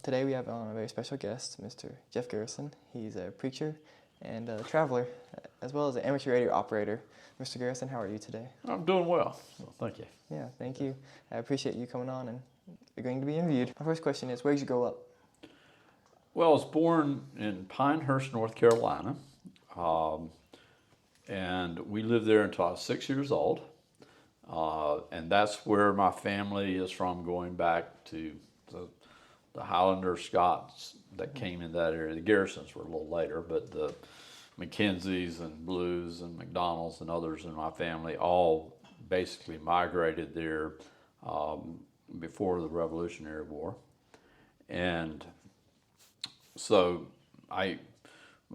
Today we have on a very special guest, Mr. Jeff Garrison. He's a preacher and a traveler, as well as an amateur radio operator. Mr. Garrison, how are you today? I'm doing well. Thank you. Yeah, thank you. I appreciate you coming on and agreeing to be interviewed. My first question is, where did you grow up? Well, I was born in Pinehurst, North Carolina, and we lived there until I was 6 years old. And that's where my family is from, going back to the Highlander Scots that came in that area. The Garrisons were a little later, but the McKenzies and Blues and McDonald's and others in my family all basically migrated there before the Revolutionary War. And so my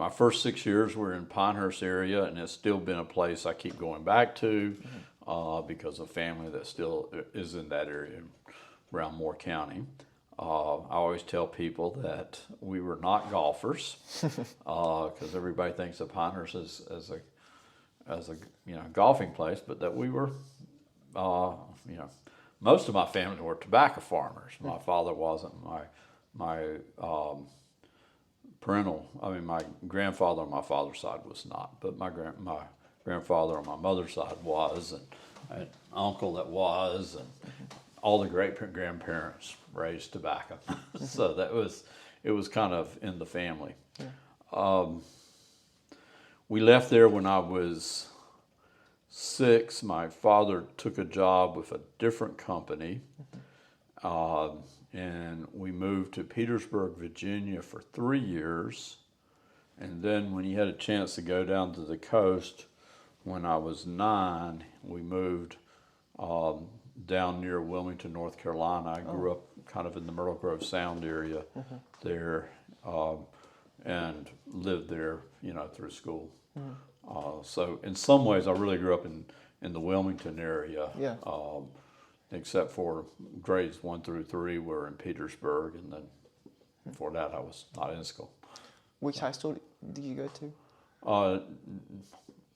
first 6 years were in Pinehurst area, and it's still been a place I keep going back to because of family that still is in that area around Moore County. I always tell people that we were not golfers because everybody thinks of Pinehurst as a golfing place, but that we were most of my family were tobacco farmers. My father wasn't. My grandfather on my father's side was not, but my grandfather on my mother's side was, and I had an uncle that was, and all the great-grandparents raised tobacco. So it was kind of in the family. Yeah. We left there when I was 6. My father took a job with a different company, and we moved to Petersburg, Virginia for 3 years. And then when he had a chance to go down to the coast, when I was 9, we moved down near Wilmington, North Carolina. I grew up kind of in the Myrtle Grove Sound area there, and lived there, through school. So in some ways, I really grew up in the Wilmington area. Yeah. Except for grades 1 through 3 were in Petersburg, and then before that I was not in school. Which high school did you go to?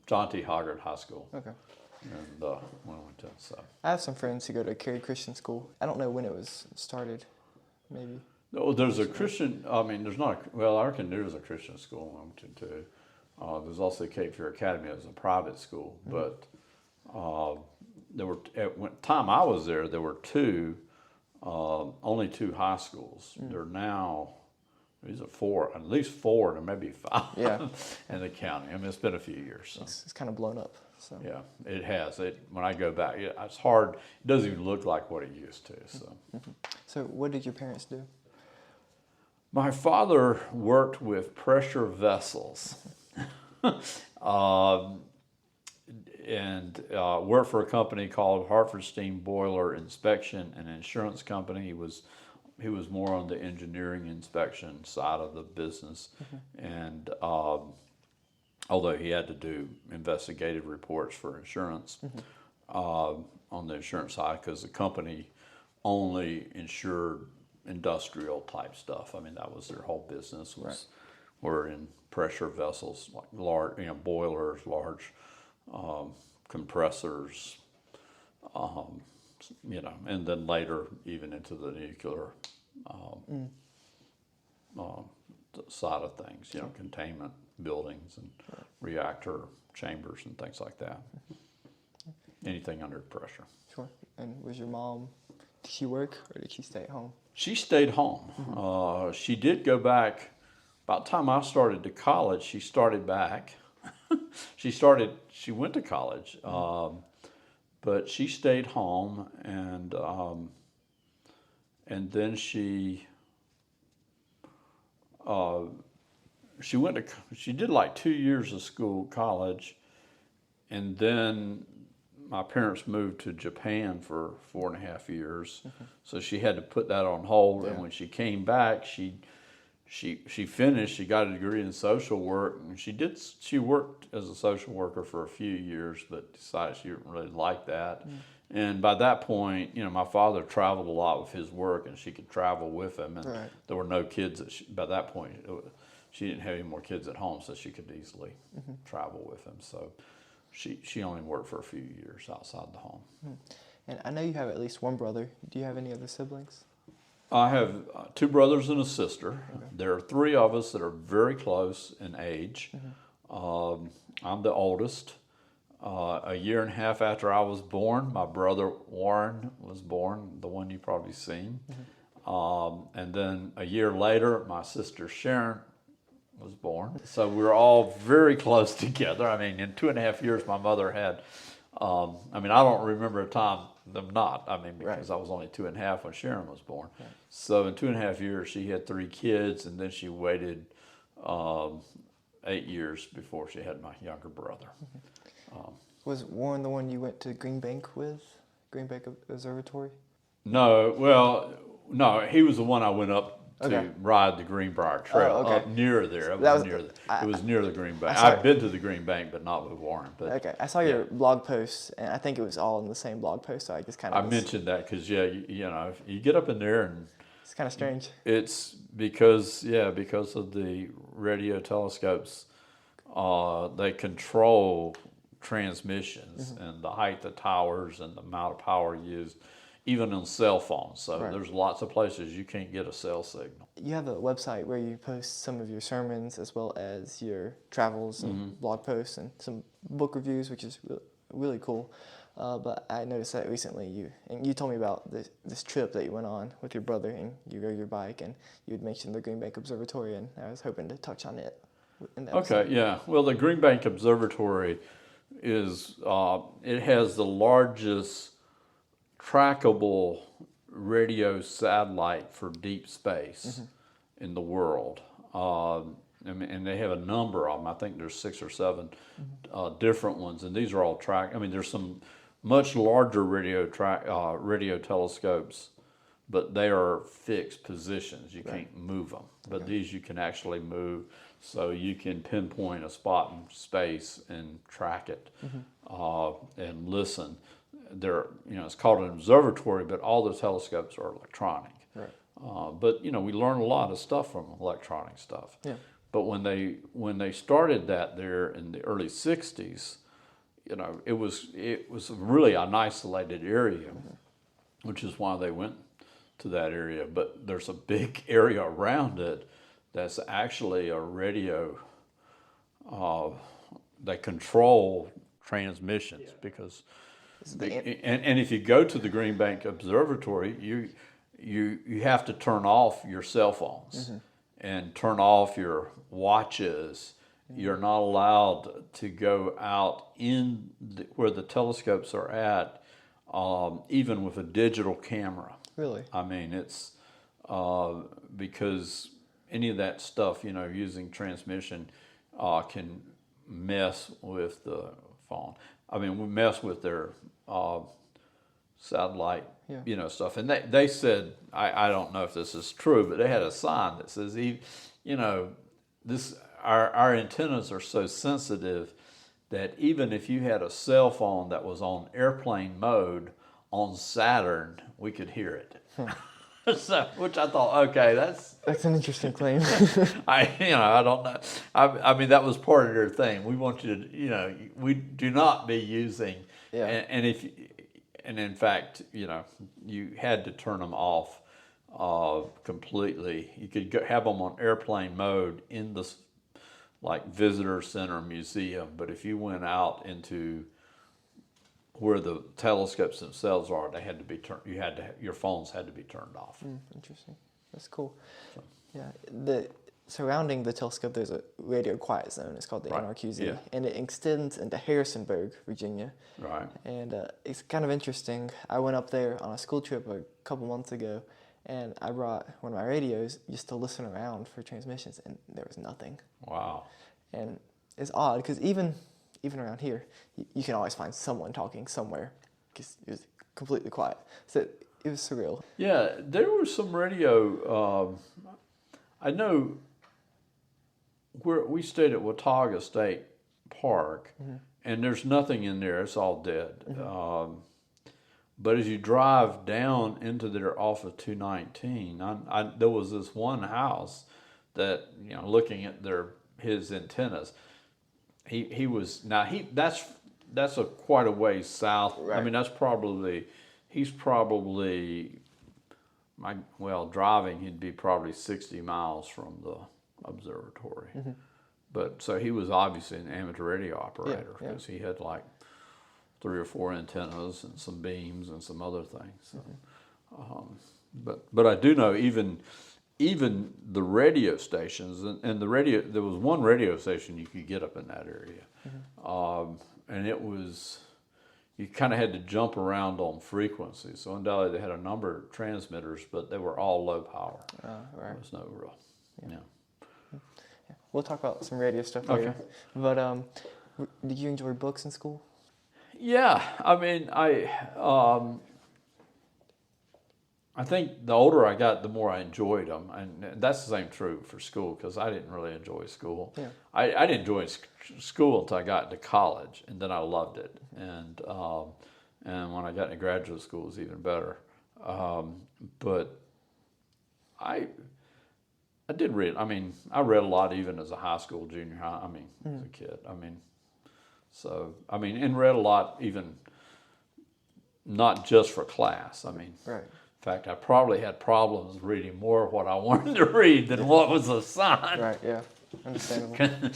John T. Hoggard High School. Okay. And when I went to, so. I have some friends who go to Cary Christian School. I don't know when it was started, maybe. No, there's a Christian, there's not, I reckon there is a Christian school in Wilmington too. There's also Cape Fear Academy. It was a private school, but there were, at the time I was there were only 2 high schools. There are now, these are 4, at least 4, and maybe 5 in the county. It's been a few years. So. It's kind of blown up. So. Yeah, it has. When I go back, it's hard. It doesn't even look like what it used to. So. So what did your parents do? My father worked with pressure vessels. And worked for a company called Hartford Steam Boiler Inspection and Insurance Company. He was more on the engineering inspection side of the business, and although he had to do investigative reports for insurance on the insurance side, because the company only insured industrial type stuff. That was their whole business were in pressure vessels, like large, boilers, large compressors, and then later even into the nuclear side of things, containment buildings and reactor chambers and things like that. Anything under pressure. Sure. And was your mom, did she work or did she stay at home? She stayed home. She did go back. About the time I started to college, she started back. She went to college, but she stayed home, and then she did like 2 years of college, and then my parents moved to Japan for 4.5 years, so she had to put that on hold. And when she came back, she finished. She got a degree in social work, and she worked as a social worker for a few years, but decided she didn't really like that. And by that point, my father traveled a lot with his work, and she could travel with him. And there were no kids by that point. She didn't have any more kids at home, so she could easily travel with him. So she only worked for a few years outside the home. And I know you have at least one brother. Do you have any other siblings? I have two brothers and a sister. Okay. There are three of us that are very close in age. I'm the oldest. A year and a half after I was born, my brother Warren was born, the one you've probably seen. And then a year later, my sister Sharon was born. So we're all very close together. I mean, in 2.5 years, my mother had, I don't remember a time them not. Because I was only 2.5 when Sharon was born. Right. So in 2.5 years, she had 3 kids, and then she waited 8 years before she had my younger brother. Was Warren the one you went to Green Bank with? Green Bank Observatory? No, he was the one I went up to ride the Greenbrier Trail up near there. It was near the Green Bank. I've been to the Green Bank, but not with Warren. But I saw your blog post, and I think it was all in the same blog post. So I just kind of mentioned that because you get up in there and it's kind of strange. It's because of the radio telescopes. They control transmissions and the height of towers and the amount of power used, even on cell phones. So there's lots of places you can't get a cell signal. You have a website where you post some of your sermons as well as your travels and blog posts and some book reviews, which is really cool. But I noticed that recently you told me about this trip that you went on with your brother, and you rode your bike, and you had mentioned the Green Bank Observatory, and I was hoping to touch on it. Well, the Green Bank Observatory is it has the largest trackable radio satellite for deep space in the world. And they have a number of them. I think there's 6 or 7 different ones, and these are all there's some much larger radio telescopes, but they are fixed positions. You can't move them. But these you can actually move, so you can pinpoint a spot in space and track it and listen. It's called an observatory, but all the telescopes are electronic. Right. But we learn a lot of stuff from electronic stuff. Yeah. But when they started that there in the early '60s, it was really an isolated area, which is why they went to that area. But there's a big area around it that's actually a radio. They control transmissions because. And if you go to the Green Bank Observatory, you have to turn off your cell phones and turn off your watches. You're not allowed to go out where the telescopes are at, even with a digital camera. Really? It's because any of that stuff, using transmission, can mess with the phone. We mess with their satellite, stuff. And they said, I don't know if this is true, but they had a sign that says, our antennas are so sensitive that even if you had a cell phone that was on airplane mode on Saturn, we could hear it. So, which I thought, okay, that's an interesting claim. I don't know. That was part of their thing. We want you to, we do not be using, and in fact, you had to turn them off completely. You could have them on airplane mode in the visitor center museum, but if you went out into where the telescopes themselves are, they had to be turned. Your phones had to be turned off. Interesting. That's cool. So. Yeah. Surrounding the telescope, there's a radio quiet zone. It's called the NRQZ, and it extends into Harrisonburg, Virginia. Right. And it's kind of interesting. I went up there on a school trip a couple months ago, and I brought one of my radios just to listen around for transmissions, and there was nothing. Wow. And it's odd because even around here, you can always find someone talking somewhere because it was completely quiet. So it was surreal. Yeah, there was some radio. I know where we stayed at Watauga State Park, and there's nothing in there. It's all dead. But as you drive down into there off of 219, there was this one house that, looking at his antennas, that's quite a ways south. Right. He's probably driving, he'd be probably 60 miles from the observatory. But so he was obviously an amateur radio operator because he had like 3 or 4 antennas and some beams and some other things. So, but I do know even the radio stations and the radio, there was one radio station you could get up in that area, and it was, you kind of had to jump around on frequencies. So undoubtedly they had a number of transmitters, but they were all low power. Right. There was no real, We'll talk about some radio stuff later. But did you enjoy books in school? Yeah, I mean, I think the older I got, the more I enjoyed them, and that's the same true for school because I didn't really enjoy school. Yeah. I didn't enjoy school until I got into college, and then I loved it. And when I got into graduate school, it was even better. But I did read. I mean, I read a lot even as a high school, junior high. I mean, as a kid. I mean, and read a lot even not just for class. I mean, right. In fact, I probably had problems reading more of what I wanted to read than what was assigned. Right. Yeah. Understandable.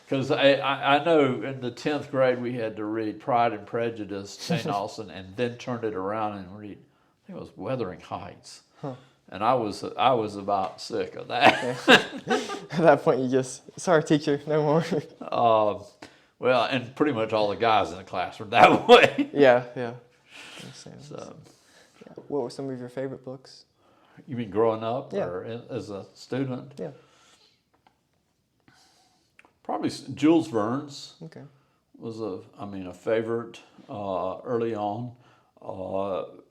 Because I know in the 10th grade we had to read Pride and Prejudice, Jane Austen, and then turn it around and read, I think it was Wuthering Heights. Huh. And I was about sick of that. At that point, you just, sorry, teacher, no more. Well, and pretty much all the guys in the class were that way. Yeah. So, what were some of your favorite books? You mean growing up or as a student? Yeah. Probably Jules Verne's. Okay. Was a favorite early on.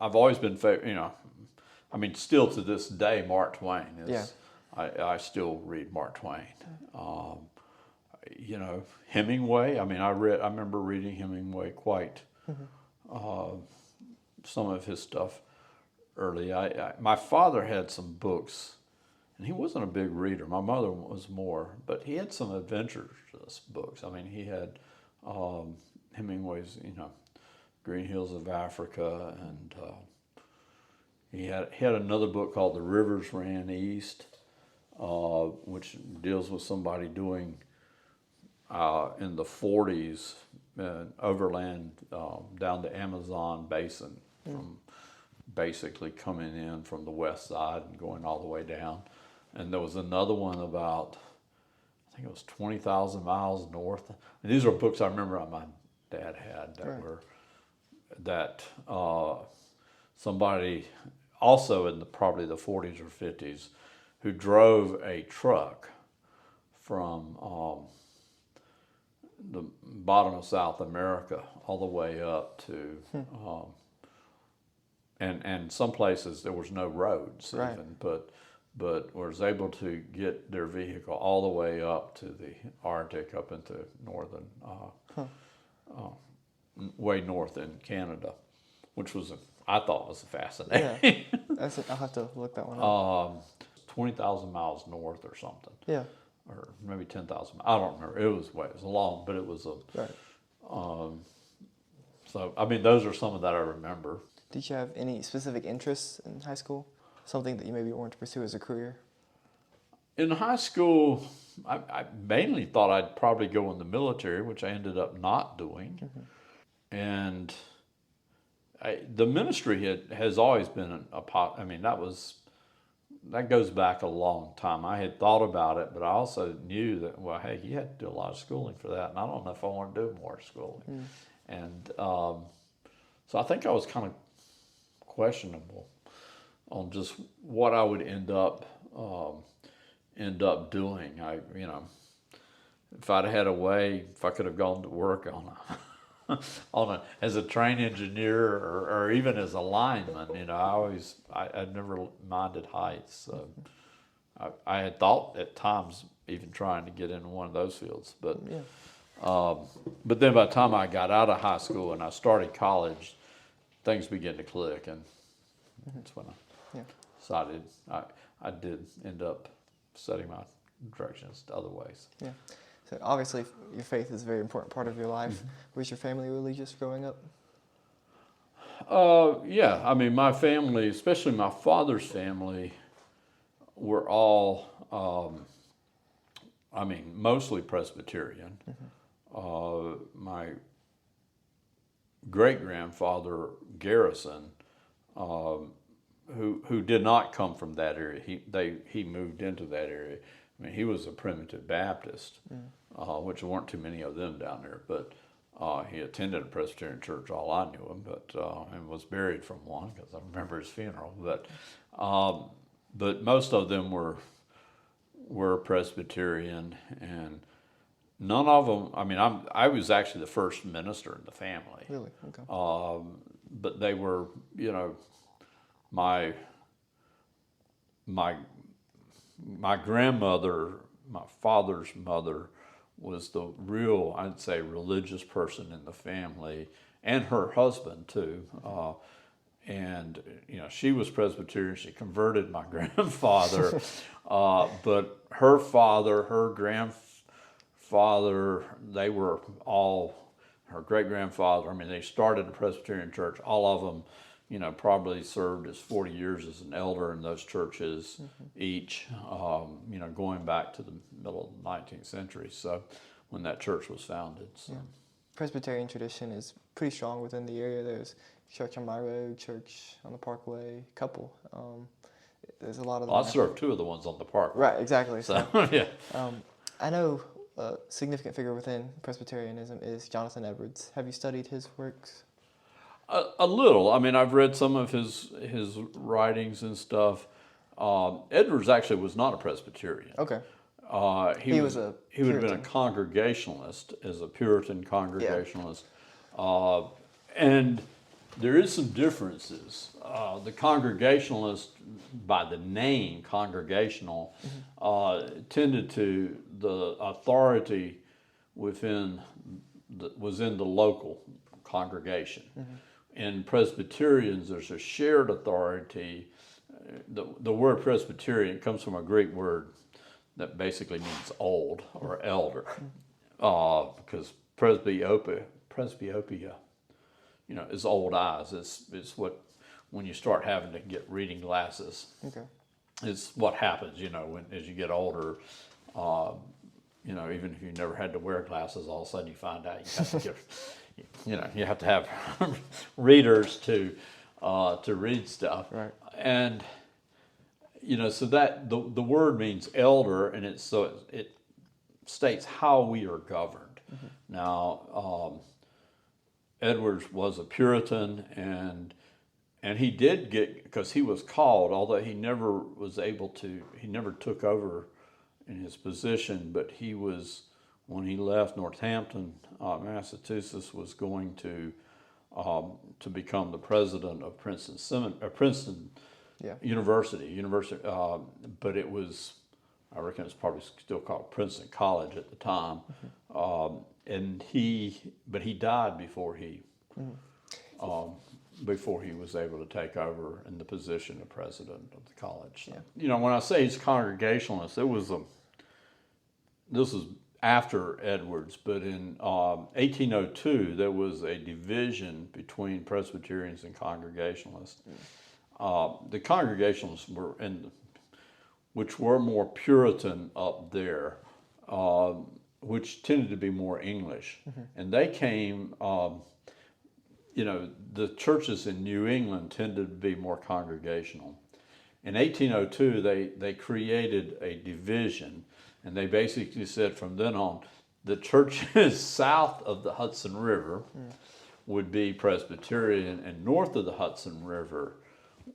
I've always been still to this day, Mark Twain is. Yeah. I still read Mark Twain. Hemingway. I mean, I remember reading Hemingway quite. Some of his stuff early. My father had some books, and he wasn't a big reader. My mother was more, but he had some adventurous books. I mean, he had Hemingway's, Green Hills of Africa, and he had another book called The Rivers Ran East, which deals with somebody doing in the 40s overland down the Amazon basin, from basically coming in from the west side and going all the way down. And there was another one about, I think it was 20,000 miles north. And these are books I remember my dad had that somebody also in probably the 40s or 50s who drove a truck from the bottom of South America all the way up to, and some places there was no roads even, but was able to get their vehicle all the way up to the Arctic, up into northern, way north in Canada, which was I thought was fascinating. Yeah, I'll have to look that one up. 20,000 miles north or something. Yeah. Or maybe 10,000. I don't remember. It was long, but it was a. Right. So I mean, those are some of that I remember. Did you have any specific interests in high school? Something that you maybe wanted to pursue as a career? In high school, I mainly thought I'd probably go in the military, which I ended up not doing. And the ministry has always been I mean, that goes back a long time. I had thought about it, but I also knew that, well, hey, you had to do a lot of schooling for that, and I don't know if I want to do more schooling. And so I think I was kind of questionable on just what I would end up doing. If I'd had a way, if I could have gone to work as a train engineer or even as a lineman, I'd never minded heights. So I had thought at times even trying to get into one of those fields, but then by the time I got out of high school and I started college, things began to click, and that's when I decided I did end up setting my directions to other ways. Yeah. So obviously your faith is a very important part of your life. Was your family religious growing up? Yeah, I mean, my family, especially my father's family, were all, mostly Presbyterian. My great-grandfather Garrison, who did not come from that area, he moved into that area. I mean, he was a primitive Baptist, which weren't too many of them down there, but he attended a Presbyterian church all I knew him, and was buried from one because I remember his funeral. But most of them were Presbyterian, and none of them. I mean, I was actually the first minister in the family. Really? Okay. But they were, my grandmother, my father's mother, was the real, I'd say, religious person in the family, and her husband too. And she was Presbyterian. She converted my grandfather, but her father, her grandfather, they were all, her great-grandfather. I mean, they started a Presbyterian church. All of them, probably served as 40 years as an elder in those churches each, going back to the middle of the 19th century. So when that church was founded. So. Yeah. Presbyterian tradition is pretty strong within the area. There's church on my road, church on the Parkway, couple. There's a lot of them. Well, I served two of the ones on the park. Right, exactly. So yeah. I know a significant figure within Presbyterianism is Jonathan Edwards. Have you studied his works? A little. I mean, I've read some of his writings and stuff. Edwards actually was not a Presbyterian. Okay. He would have been a Puritan. Congregationalist, as a Puritan Congregationalist. Yeah. And there is some differences. The Congregationalist, by the name Congregational, tended to, the authority was in the local congregation. In Presbyterians, there's a shared authority. The word Presbyterian comes from a Greek word that basically means old or elder, because presbyopia, is old eyes. It's what, when you start having to get reading glasses. Okay. It's what happens, as you get older. Even if you never had to wear glasses, all of a sudden you find out you have to get, you have to have readers to read stuff. Right. And so that the word means elder, and it states how we are governed. Now, Edwards was a Puritan, and he did get, because he was called, although he never took over in his position, but he was, when he left Northampton, Massachusetts, was going to become the president of Princeton Yeah. University, but it was, I reckon it's probably still called Princeton College at the time. But he died before he was able to take over in the position of president of the college. So, Yeah. When I say he's Congregationalist, this was after Edwards, but in 1802 there was a division between Presbyterians and Congregationalists. The Congregationalists which were more Puritan up there, which tended to be more English, and they came. The churches in New England tended to be more congregational. In 1802, they created a division, and they basically said from then on, the churches south of the Hudson River would be Presbyterian, and north of the Hudson River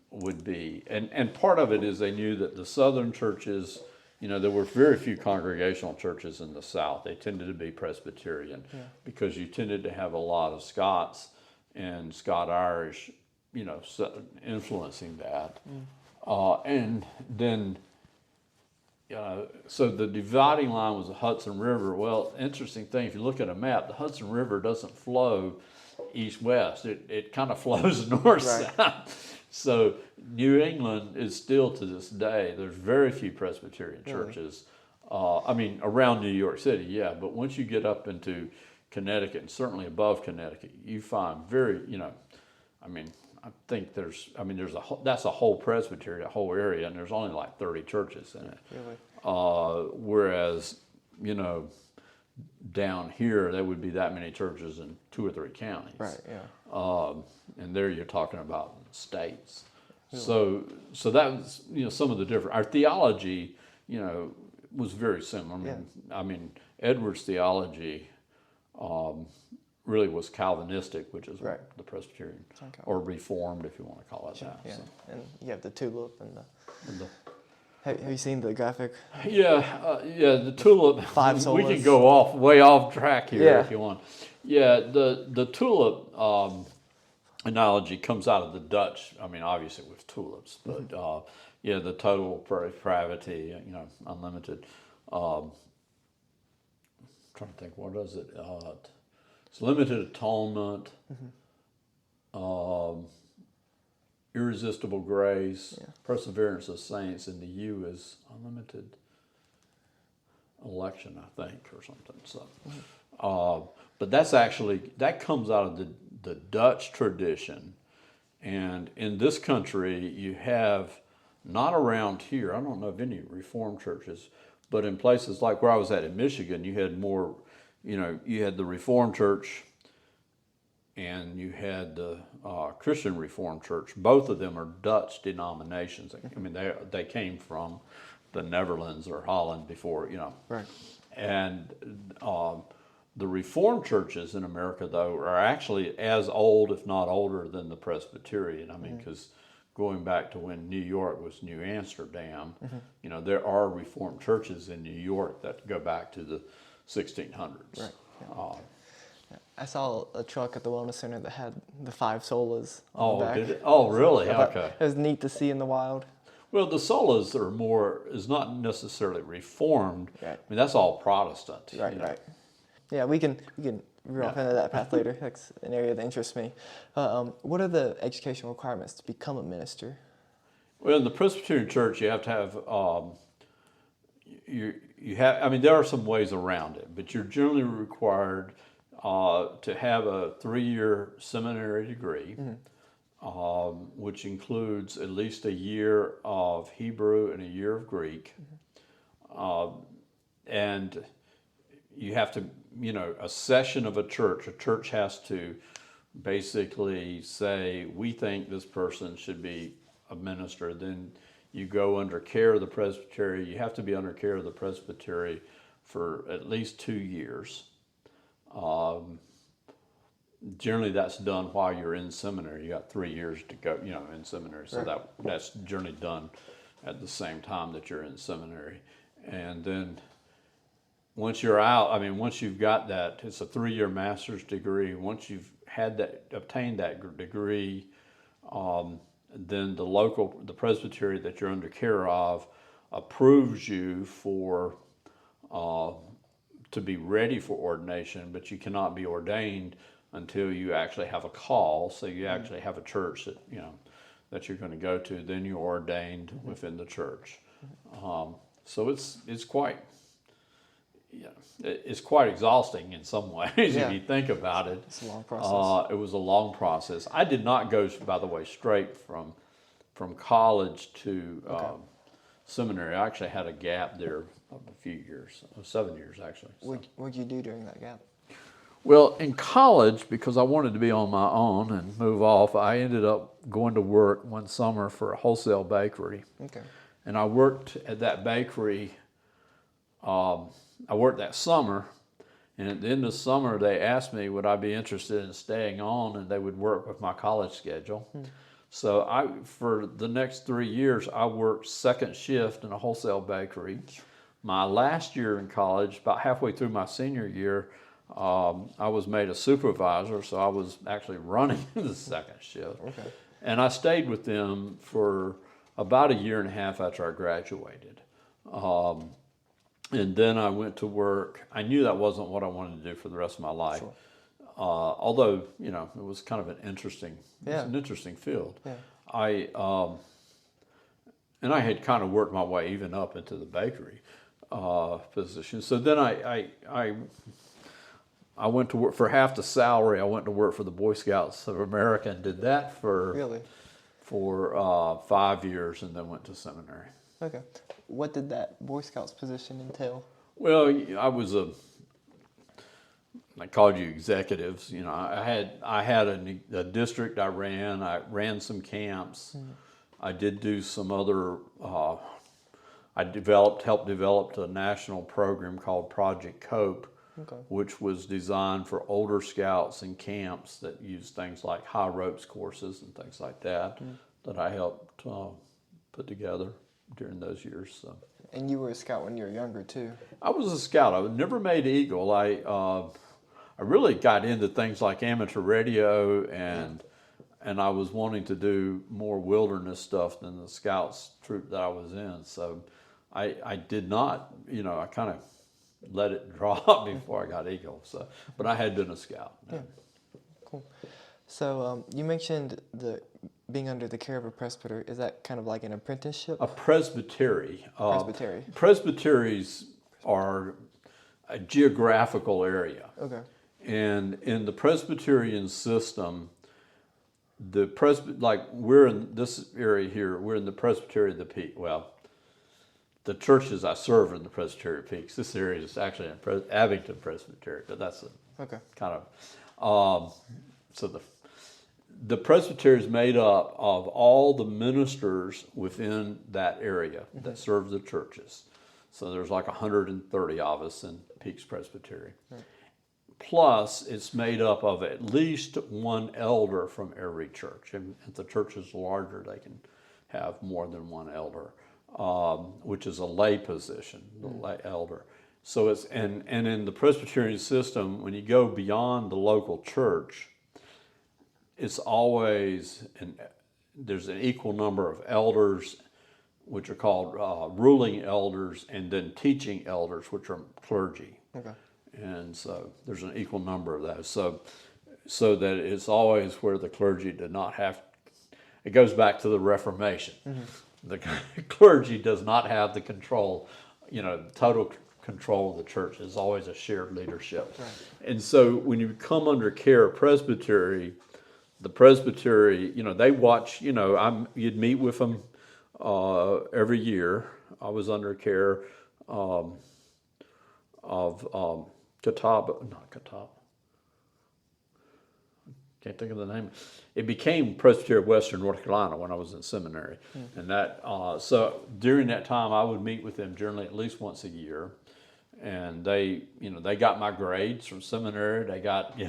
would be. And part of it is they knew that the southern churches, there were very few congregational churches in the South. They tended to be Presbyterian because you tended to have a lot of Scots and Scot-Irish, influencing that. And then, so the dividing line was the Hudson River. Well, interesting thing, if you look at a map, the Hudson River doesn't flow east-west. It kind of flows north-south. So New England is still, to this day, there's very few Presbyterian churches. Around New York City, yeah, but once you get up into Connecticut, and certainly above Connecticut, you find I mean, I think there's that's a whole presbytery, a whole area, and there's only like 30 churches in it. Really? Whereas, you know, down here there would be that many churches in 2 or 3 counties. Right. Yeah. And there you're talking about states. Really? So that was, you know, some of the different. Our theology, you know, was very similar. I mean, Edwards' theology really was Calvinistic, which is right. the Presbyterian, or Reformed, if you want to call it that. Yeah, so. And you have the tulip and the have you seen the graphic? Yeah, the tulip. 5 solas. We can go way off track here if you want. Yeah, the tulip analogy comes out of the Dutch. I mean, obviously with tulips, but the total pravity, you know, unlimited. I'm trying to think, what is it? It's limited atonement, irresistible grace, perseverance of saints, and the U is unlimited election, I think, or something. So, but that comes out of the Dutch tradition, and in this country you have, not around here, I don't know of any Reformed churches, but in places like where I was at in Michigan, you had more. You know, you had the Reformed Church and you had the Christian Reformed Church. Both of them are Dutch denominations. I mean, they came from the Netherlands or Holland before, you know. Right. And the Reformed churches in America, though, are actually as old, if not older, than the Presbyterian. I mean, because going back to when New York was New Amsterdam, you know, there are Reformed churches in New York that go back to the 1600s. Right. Yeah. I saw a truck at the Wellness Center that had the 5 solas on the back. Did it? Oh, really? Okay. It was neat to see in the wild. Well, the solas is not necessarily Reformed. Right. I mean, that's all Protestant. Right, you know? right. Yeah, we can veer off into that path later. That's an area that interests me. What are the educational requirements to become a minister? Well, in the Presbyterian Church, you have to have you have. I mean, there are some ways around it, but you're generally required to have a 3-year seminary degree, which includes at least a year of Hebrew and a year of Greek, and you have to, you know, a session of a church has to basically say, we think this person should be a minister. Then you go under care of the presbytery. You have to be under care of the presbytery for at least 2 years. Generally, that's done while you're in seminary. You got 3 years to go, you know, in seminary. So right. that's generally done at the same time that you're in seminary. And then once you're out, I mean, once you've got that, it's a 3-year master's degree. Once you've obtained that degree, then the presbytery that you're under care of approves you to be ready for ordination, but you cannot be ordained until you actually have a call. So you actually have a church that, you know, that you're going to go to. Then you're ordained within the church. So it's quite. Yeah, it's quite exhausting in some ways if you think about it. It's a long process. It was a long process. I did not go, by the way, straight from college to seminary. I actually had a gap there of a few years, 7 years actually. So. What did you do during that gap? Well, in college, because I wanted to be on my own and move off, I ended up going to work one summer for a wholesale bakery. Okay. And I worked at that bakery. I worked that summer, and at the end of the summer, they asked me would I be interested in staying on, and they would work with my college schedule. So for the next 3 years, I worked second shift in a wholesale bakery. My last year in college, about halfway through my senior year, I was made a supervisor, so I was actually running the second shift. Okay. And I stayed with them for about 1.5 years after I graduated. And then I went to work. I knew that wasn't what I wanted to do for the rest of my life. Sure. Although, you know, it was kind of an interesting field. Yeah. I had kind of worked my way even up into the bakery position. So then I I went to work for half the salary. I went to work for the Boy Scouts of America and did that Really? for 5 years, and then went to seminary. Okay. What did that Boy Scouts position entail? Well, I called you executives. You know, I had a district I ran. I ran some camps. I did do some other. I helped develop a national program called Project Cope, Okay. which was designed for older scouts and camps that use things like high ropes courses and things like that. That I helped put together during those years. So. And you were a scout when you were younger too. I was a scout. I never made Eagle. I really got into things like amateur radio, and I was wanting to do more wilderness stuff than the Scouts troop that I was in. So I did not, I kind of let it drop before I got Eagle. So, but I had been a Scout. Yeah, cool. So you mentioned being under the care of a presbyter. Is that kind of like an apprenticeship? A presbytery. Presbytery. Presbyteries are a geographical area. Okay. And in the Presbyterian system, like we're in this area here, we're in the Presbytery of the Peak. Well, the churches I serve are in the Presbytery of Peaks. This area is actually in Abington Presbytery, but that's okay. Kind of so the presbytery is made up of all the ministers within that area that serve the churches. So there's like 130 of us in Peaks Presbytery. Right. Plus, it's made up of at least one elder from every church. And if the church is larger, they can have more than one elder, which is a lay position, the lay elder. So it's and in the Presbyterian system, when you go beyond the local church, it's always there's an equal number of elders, which are called ruling elders, and then teaching elders, which are clergy. Okay. And so there's an equal number of those. So that it's always where the clergy did not have. It goes back to the Reformation. Mm-hmm. The clergy does not have the control, total control of the church. It's always a shared leadership. Right. And so when you come under care of presbytery, the presbytery, they watch, you'd meet with them every year. I was under care of can't think of the name. It became Presbytery of Western North Carolina when I was in seminary. And that so during that time I would meet with them generally at least once a year. And they got my grades from seminary. They got,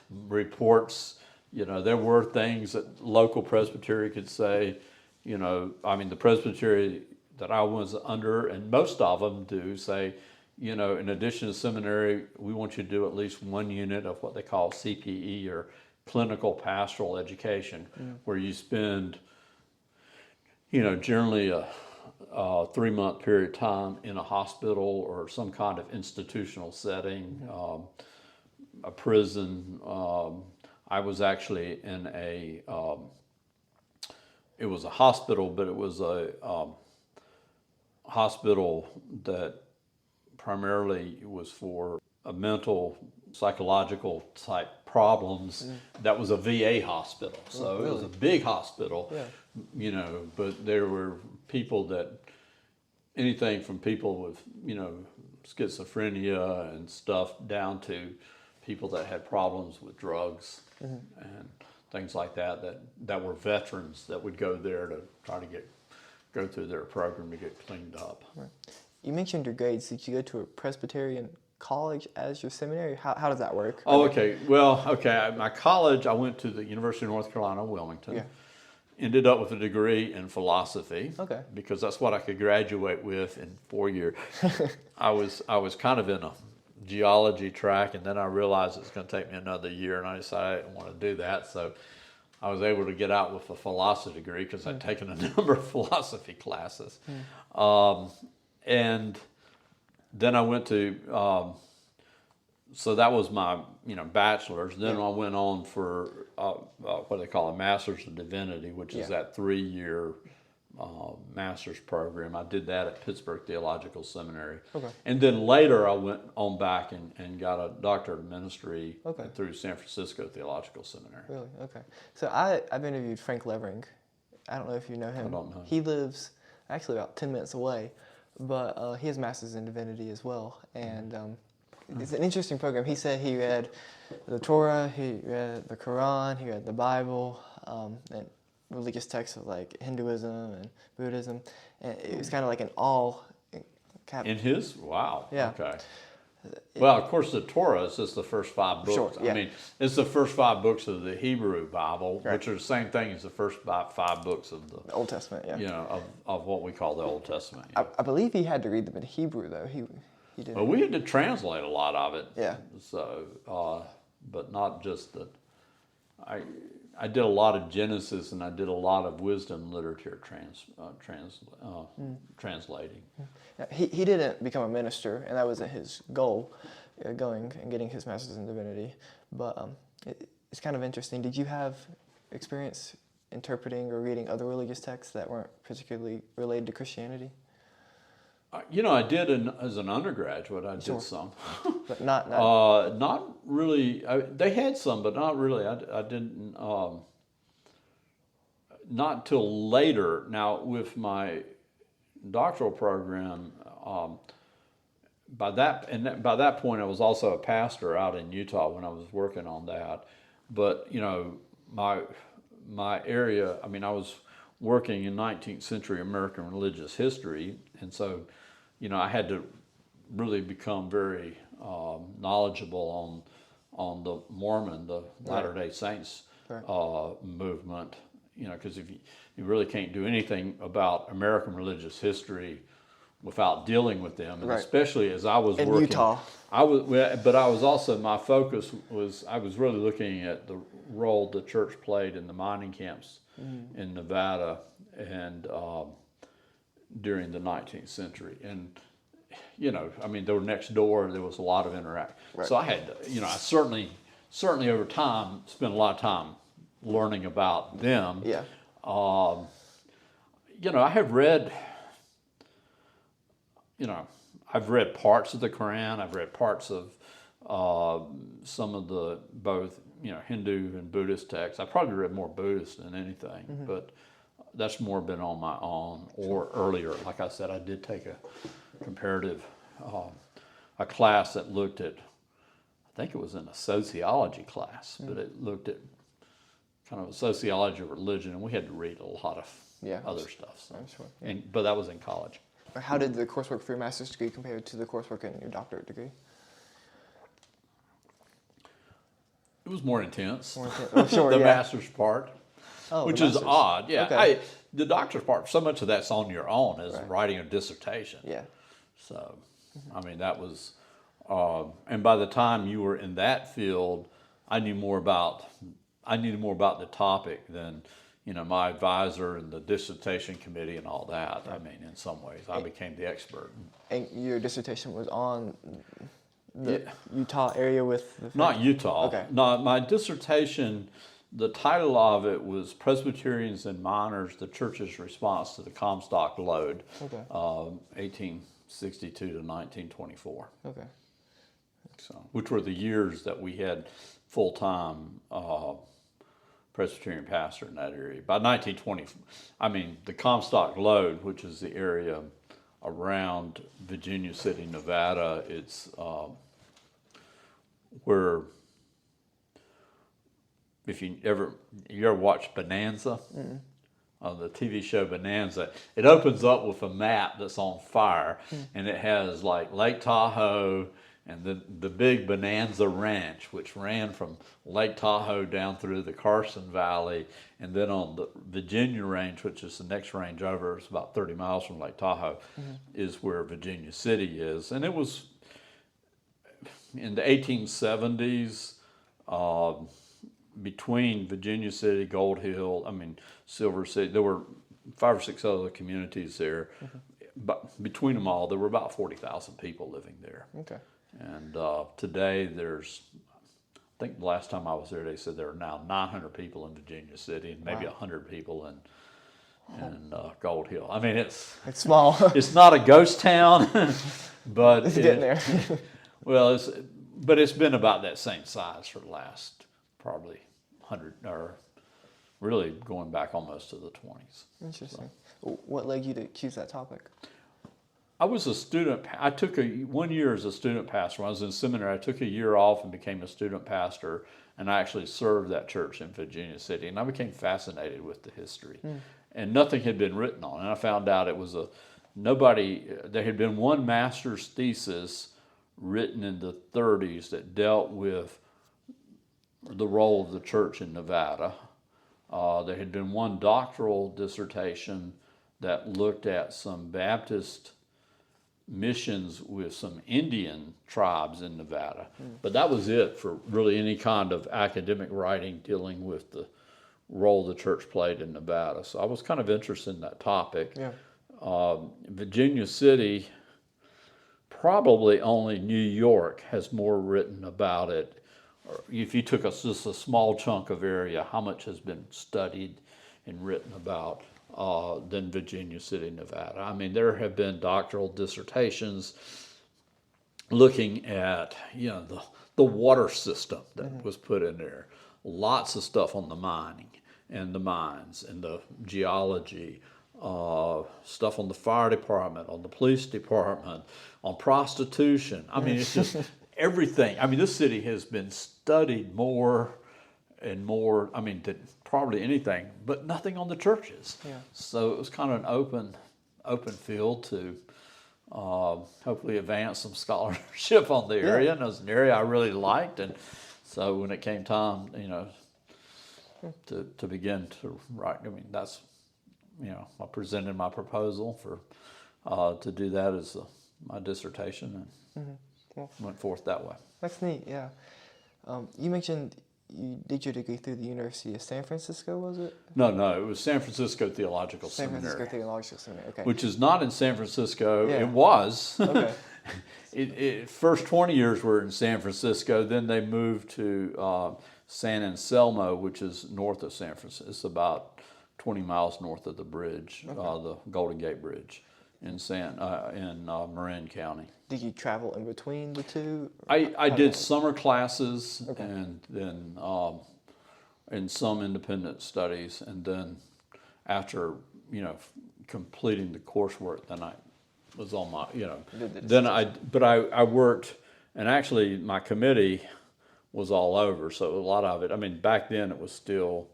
reports. There were things that local presbytery could say, the presbytery that I was under, and most of them do say, in addition to seminary, we want you to do at least one unit of what they call CPE, or clinical pastoral education, where you spend, generally a 3-month period of time in a hospital or some kind of institutional setting, a prison. I was actually in it was a hospital, but it was a hospital that primarily was for a mental, psychological type problems. That was a VA hospital. So really? It was a big hospital, but there were people anything from people with, schizophrenia and stuff down to people that had problems with drugs and things like that were veterans that would go there to try to go through their program to get cleaned up. Right. You mentioned your grades. Did you go to a Presbyterian college as your seminary? How does that work? Oh, okay. Well, my college, I went to the University of North Carolina, Wilmington. Yeah. Ended up with a degree in philosophy. Okay. Because that's what I could graduate with in 4 years. I was kind of in a geology track, and then I realized it's going to take me another year, and I decided I didn't want to do that. So I was able to get out with a philosophy degree because I'd taken a number of philosophy classes. And then I went to, so that was my, bachelor's. Then I went on for what they call a master's of divinity, which is that 3-year master's program. I did that at Pittsburgh Theological Seminary. Okay. And then later I went on back and got a doctorate of ministry Okay. through San Francisco Theological Seminary. Really? Okay. So I've interviewed Frank Levering. I don't know if you know him. I don't know. He lives actually about 10 minutes away, but he has master's in divinity as well. And it's an interesting program. He said he read the Torah, he read the Quran, he read the Bible, and religious texts of like Hinduism and Buddhism. And it was kind of like an all... In his? Wow. Yeah. Okay. Well, of course, the Torah is just the first 5 books. Sure, yeah. I mean, it's the first 5 books of the Hebrew Bible, Right. which are the same thing as the first 5 books of the Old Testament, yeah. of what we call the Old Testament. I believe he had to read them in Hebrew, though. He did. Well, we had to translate a lot of it. Yeah. So, but not just the. I did a lot of Genesis and I did a lot of wisdom literature translating. He didn't become a minister, and that wasn't his goal, going and getting his master's in divinity. But it's kind of interesting. Did you have experience interpreting or reading other religious texts that weren't particularly related to Christianity? I did as an undergraduate. I Sure. did some, But not not really. They had some, but not really. I didn't. Not till later. Now with my doctoral program, by that point, I was also a pastor out in Utah when I was working on that. But my area. I mean, I was working in 19th century American religious history, and so, I had to really become very knowledgeable on the Mormon, the Latter-day Saints movement. Because if you really can't do anything about American religious history without dealing with them, and especially as I was in working, Utah. but I was also, my focus was, I was really looking at the role the church played in the mining camps in Nevada and during the 19th century. And, they were next door, there was a lot of interaction. Right. So I had to, I certainly over time spent a lot of time learning about them. Yeah. I have read, I've read parts of the Quran. I've read parts of some of the both, Hindu and Buddhist texts. I probably read more Buddhist than anything, but that's more been on my own or earlier. Like I said, I did take a comparative, a class that looked at, I think it was in a sociology class, but it looked at kind of a sociology of religion, and we had to read a lot of other stuff. So. I'm sure. Yeah. But that was in college. How did the coursework for your master's degree compare to the coursework in your doctorate degree? It was more intense. Oh, sure, The yeah. master's part, Oh, which the is master's. odd. Yeah, Okay. the doctor's part, so much of that's on your own as Right. writing a dissertation. Yeah. So, that was, and by the time you were in that field, I knew more about the topic than, my advisor and the dissertation committee and all that. I mean, in some ways, I became the expert. And your dissertation was on the Utah area with the... Not Utah. Okay. No, my dissertation, the title of it was Presbyterians and Miners, the Church's Response to the Comstock Lode, Okay. 1862 to 1924. Okay. So, which were the years that we had full-time Presbyterian pastor in that area. By 1920, the Comstock Lode, which is the area around Virginia City, Nevada, it's where, if you ever watch Bonanza, the TV show Bonanza, it opens up with a map that's on fire, and it has like Lake Tahoe and the big Bonanza Ranch, which ran from Lake Tahoe down through the Carson Valley, and then on the Virginia Range, which is the next range over, it's about 30 miles from Lake Tahoe, is where Virginia City is. And it was in the 1870s, between Virginia City, Gold Hill, Silver City, there were 5 or 6 other communities there. But between them all, there were about 40,000 people living there. Okay. And today there's, I think the last time I was there, they said there are now 900 people in Virginia City and maybe 100 people in in Gold Hill. I mean, it's small. It's not a ghost town, but It's getting there. Well, but it's been about that same size for the last probably 100, or really going back almost to the 20s. Interesting. So. What led you to choose that topic? I was a student. I took 1 year as a student pastor. When I was in seminary, I took a year off and became a student pastor, and I actually served that church in Virginia City, and I became fascinated with the history. And nothing had been written on it. And I found out it was there had been one master's thesis written in the 30s that dealt with the role of the church in Nevada. There had been one doctoral dissertation that looked at some Baptist missions with some Indian tribes in Nevada. But that was it for really any kind of academic writing dealing with the role the church played in Nevada. So I was kind of interested in that topic. Yeah. Virginia City, probably only New York has more written about it. Or if you took just a small chunk of area, how much has been studied and written about than Virginia City, Nevada. I mean, there have been doctoral dissertations looking at, the water system that was put in there. Lots of stuff on the mining and the mines and the geology, stuff on the fire department, on the police department, on prostitution. I mean, it's just everything. I mean, this city has been studied more and more, than probably anything, but nothing on the churches. Yeah. So it was kind of an open field to hopefully advance some scholarship on the area. And it was an area I really liked. And so when it came time, to begin to write, that's, I presented my proposal to do that as my dissertation, and went forth that way. That's neat, yeah. You mentioned you did your degree through the University of San Francisco, was it? No, it was San Francisco Theological Seminary. San Francisco Theological Seminary, okay. Which is not in San Francisco. Yeah. It was. Okay. First 20 years were in San Francisco, then they moved to San Anselmo, which is north of San Francisco. It's about 20 miles north of the bridge, the Golden Gate Bridge in Marin County. Did you travel in between the two? I did summer classes and then and some independent studies, and then after completing the coursework, then I was on my I worked, and actually my committee was all over, so a lot of it. Back then it was still,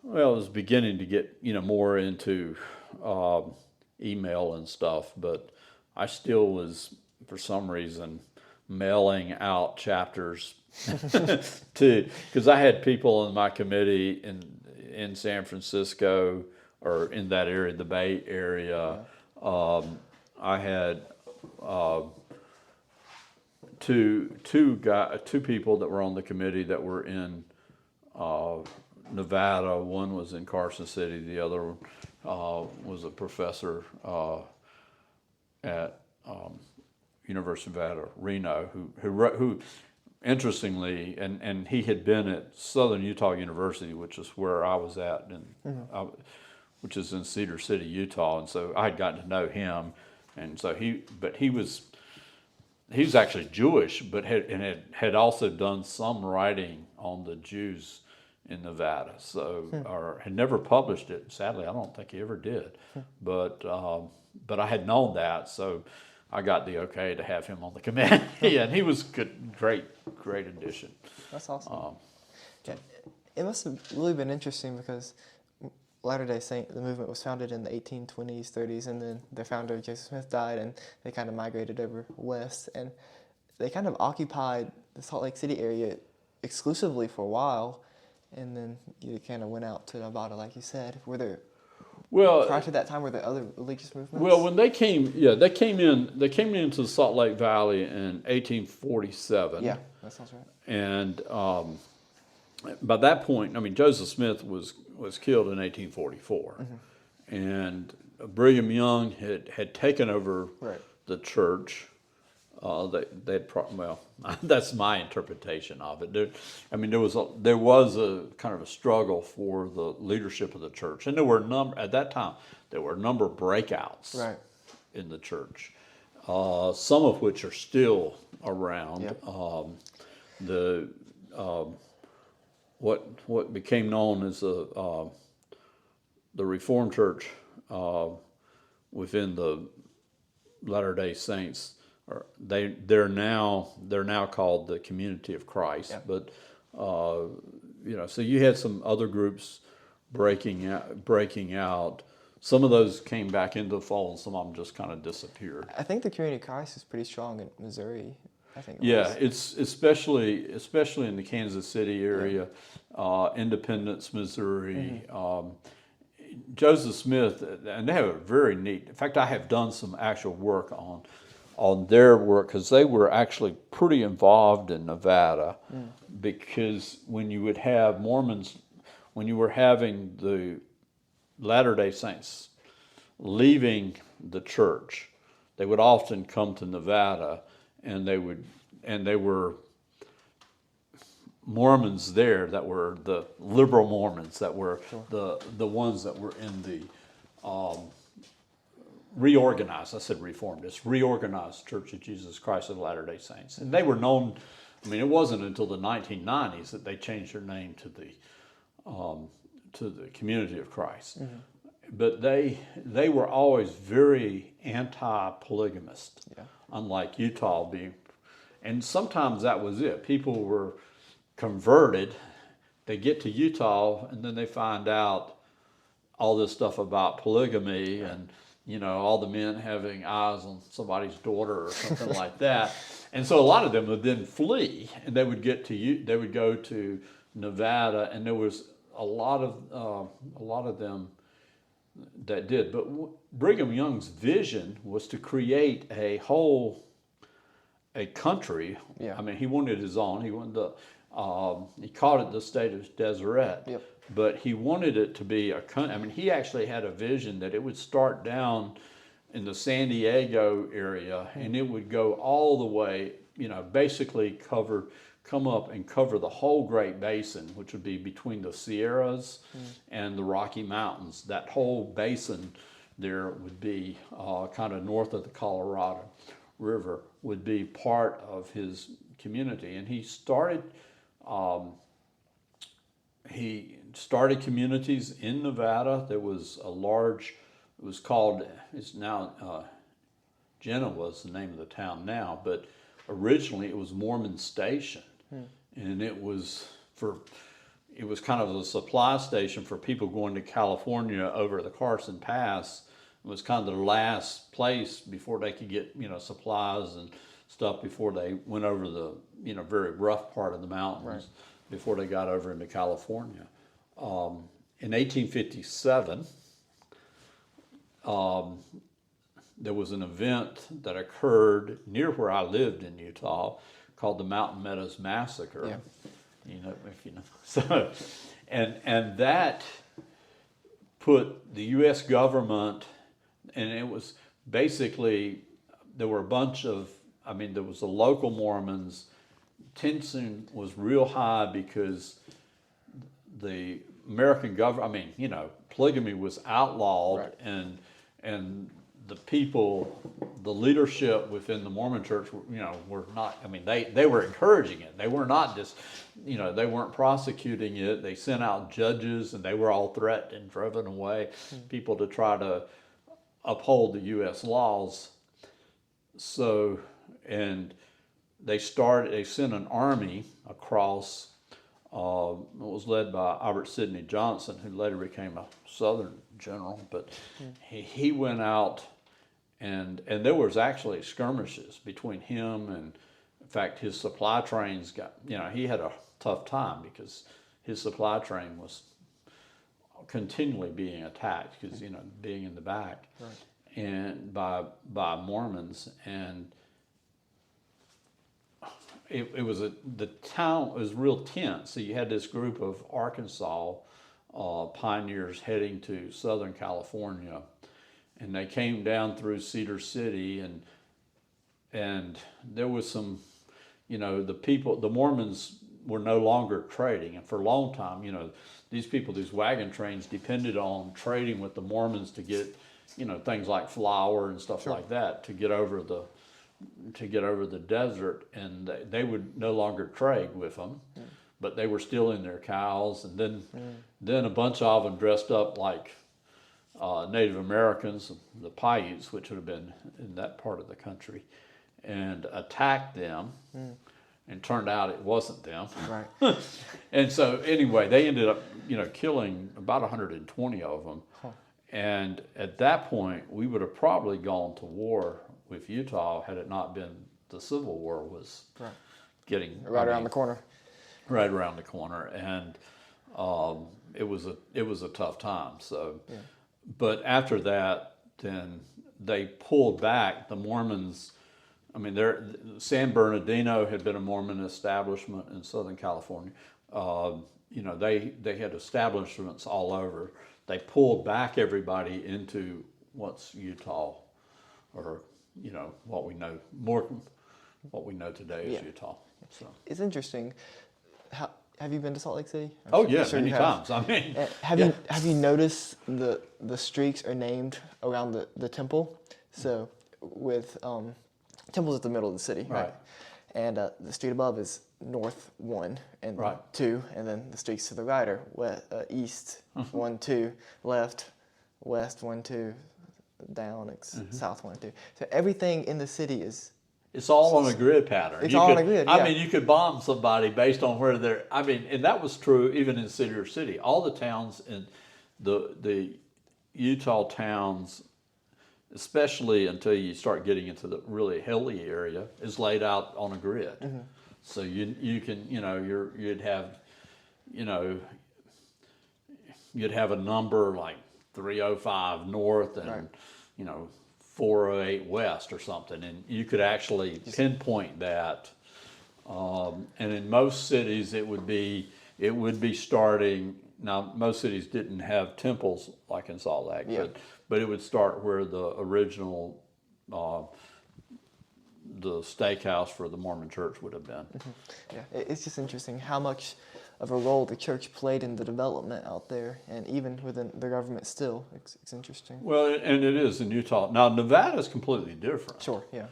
it was beginning to get more into email and stuff, but I still was, for some reason, mailing out chapters because I had people in my committee in San Francisco or in that area, the Bay Area. I had two people that were on the committee that were in Nevada. One was in Carson City. The other was a professor at University of Nevada, Reno, who interestingly, and he had been at Southern Utah University, which is where I was at, which is in Cedar City, Utah, and so I had gotten to know him, and so he was actually Jewish, but had also done some writing on the Jews in Nevada, or had never published it. Sadly, I don't think he ever did, but I had known that, so I got the okay to have him on the committee, and he was good, great addition. That's awesome. It must have really been interesting because Latter-day Saint, the movement was founded in the 1820s, 30s, and then their founder, Joseph Smith, died, and they kind of migrated over west, and they kind of occupied the Salt Lake City area exclusively for a while, and then you kind of went out to Nevada, like you said. Were there, prior to that time, were there other religious movements? Well, when they came into the Salt Lake Valley in 1847. Yeah, that sounds right. And by that point, Joseph Smith was killed in 1844, and Brigham Young had taken over the church well, that's my interpretation of it. There was a kind of a struggle for the leadership of the church, and at that time there were a number of breakouts Right. in the church, some of which are still around. Yep. What became known as the Reformed Church within the Latter-day Saints, they're now called the Community of Christ. Yeah. But so you had some other groups breaking out. Some of those came back into the fold, and some of them just kind of disappeared. I think the Community of Christ is pretty strong in Missouri. I think. It's especially in the Kansas City area, Independence, Missouri. Mm-hmm. Joseph Smith, and they have a very neat. In fact, I have done some actual work on their work, because they were actually pretty involved in Nevada. Because when you would have Mormons, when you were having the Latter-day Saints leaving the church, they would often come to Nevada, and they were Mormons there that were the liberal Mormons, that were the ones that were in the reorganized, I said Reformed, it's Reorganized Church of Jesus Christ of Latter-day Saints. And they were known, it wasn't until the 1990s that they changed their name to the Community of Christ. Mm-hmm. But they were always very anti-polygamist, unlike Utah being, and sometimes that was it. People were converted, they get to Utah, and then they find out all this stuff about polygamy and all the men having eyes on somebody's daughter or something like that. And so a lot of them would then flee, and they would go to Nevada, and there was a lot of them that did. But Brigham Young's vision was to create a country. Yeah. He wanted his own. He wanted he called it the state of Deseret. Yep. But he wanted it to be a country. He actually had a vision that it would start down in the San Diego area, and it would go all the way, basically come up and cover the whole Great Basin, which would be between the Sierras and the Rocky Mountains. That whole basin there would be kind of north of the Colorado River, would be part of his community. And he started communities in Nevada. There was it's now Genoa is the name of the town now, but originally it was Mormon Station. And it was kind of a supply station for people going to California over the Carson Pass. It was kind of the last place before they could get, supplies and stuff before they went over the, very rough part of the mountains, before they got over into California. In 1857, there was an event that occurred near where I lived in Utah called the Mountain Meadows Massacre. Yeah. If you know. So, and that put the U.S. government, and it was basically, there were a bunch of, there was the local Mormons. Tension was real high because the American government, polygamy was outlawed, and the people, the leadership within the Mormon church, were not, they were encouraging it. They were not just, they weren't prosecuting it. They sent out judges, and they were all threatened and driven away, people to try to uphold the U.S. laws. So, and they sent an army across, it was led by Albert Sidney Johnson, who later became a Southern general, but he went out, and there was actually skirmishes between him and, in fact, his supply trains he had a tough time because his supply train was continually being attacked because, being in the back and by Mormons, and the town was real tense. So you had this group of Arkansas pioneers heading to Southern California, and they came down through Cedar City, and there was some, the Mormons were no longer trading, and for a long time, these people, these wagon trains, depended on trading with the Mormons to get, things like flour and stuff like that to get over the desert, and they would no longer trade with them, but they were still in their cows, and then a bunch of them dressed up like Native Americans, the Paiutes, which would have been in that part of the country, and attacked them, and turned out it wasn't them. Right. And so anyway, they ended up, killing about 120 of them. Huh. And at that point, we would have probably gone to war with Utah had it not been the Civil War was getting around the corner. Right around the corner, and it was a tough time. So, but after that, then they pulled back. The Mormons, San Bernardino had been a Mormon establishment in Southern California. They had establishments all over. They pulled back everybody into what's Utah, or what we know today as Utah. So it's interesting. Have you been to Salt Lake City? Many times. Have you noticed the streaks are named around the temple? So with temple's at the middle of the city, right? And the street above is north 1 and 2, and then the streets to the right are east 1, 2, left, west 1, 2, down, south 1, 2. So everything in the city is. It's all on a grid pattern. It's all on a grid, yeah. You could bomb somebody based on where they're. And that was true even in Cedar City. All the towns in the Utah towns, especially until you start getting into the really hilly area, is laid out on a grid. Mm-hmm. So you can you'd have a number like 305 north and 408 west or something, and you could actually pinpoint that. And in most cities, it would be starting. Now, most cities didn't have temples like in Salt Lake, but it would start where the original the steakhouse for the Mormon Church would have been. Mm-hmm. Yeah, it's just interesting how much of a role the church played in the development out there, and even within the government still. It's interesting. Well, and it is in Utah. Now, Nevada is completely different. Sure, yeah.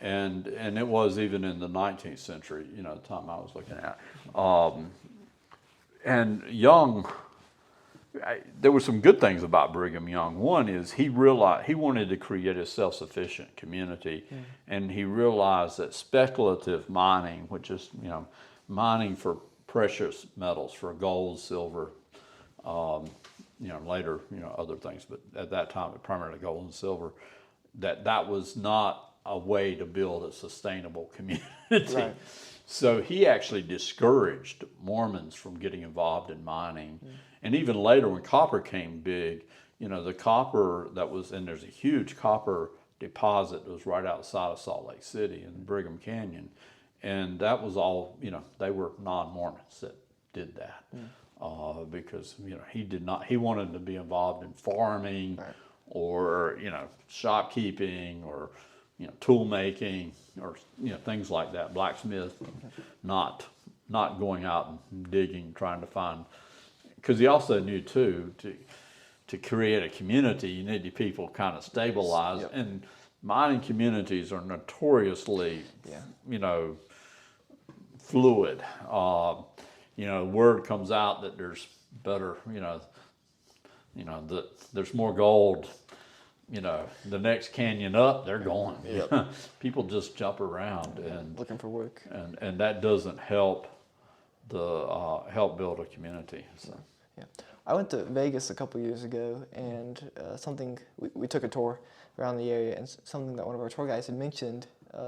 And it was even in the 19th century, the time I was looking at. And Young, there were some good things about Brigham Young. One is he realized he wanted to create a self-sufficient community, and he realized that speculative mining, which is, mining for precious metals, for gold, silver, later, other things, but at that time, primarily gold and silver, that was not a way to build a sustainable community. Right. So he actually discouraged Mormons from getting involved in mining. And even later when copper came big, the copper that was, and there's a huge copper deposit that was right outside of Salt Lake City in Brigham Canyon. And that was all, they were non-Mormons that did that. Because, he wanted to be involved in farming or, shopkeeping or, tool making or, things like that, blacksmith, not going out and digging, trying to find, because he also knew too, to create a community, you need the people kind of stabilized. And mining communities are notoriously, fluid. Word comes out that there's better, that there's more gold. The next canyon up, they're going. People just jump around and looking for work, and that doesn't help help build a community. So. Yeah, I went to Vegas a couple years ago, and something we took a tour around the area, and something that one of our tour guides had mentioned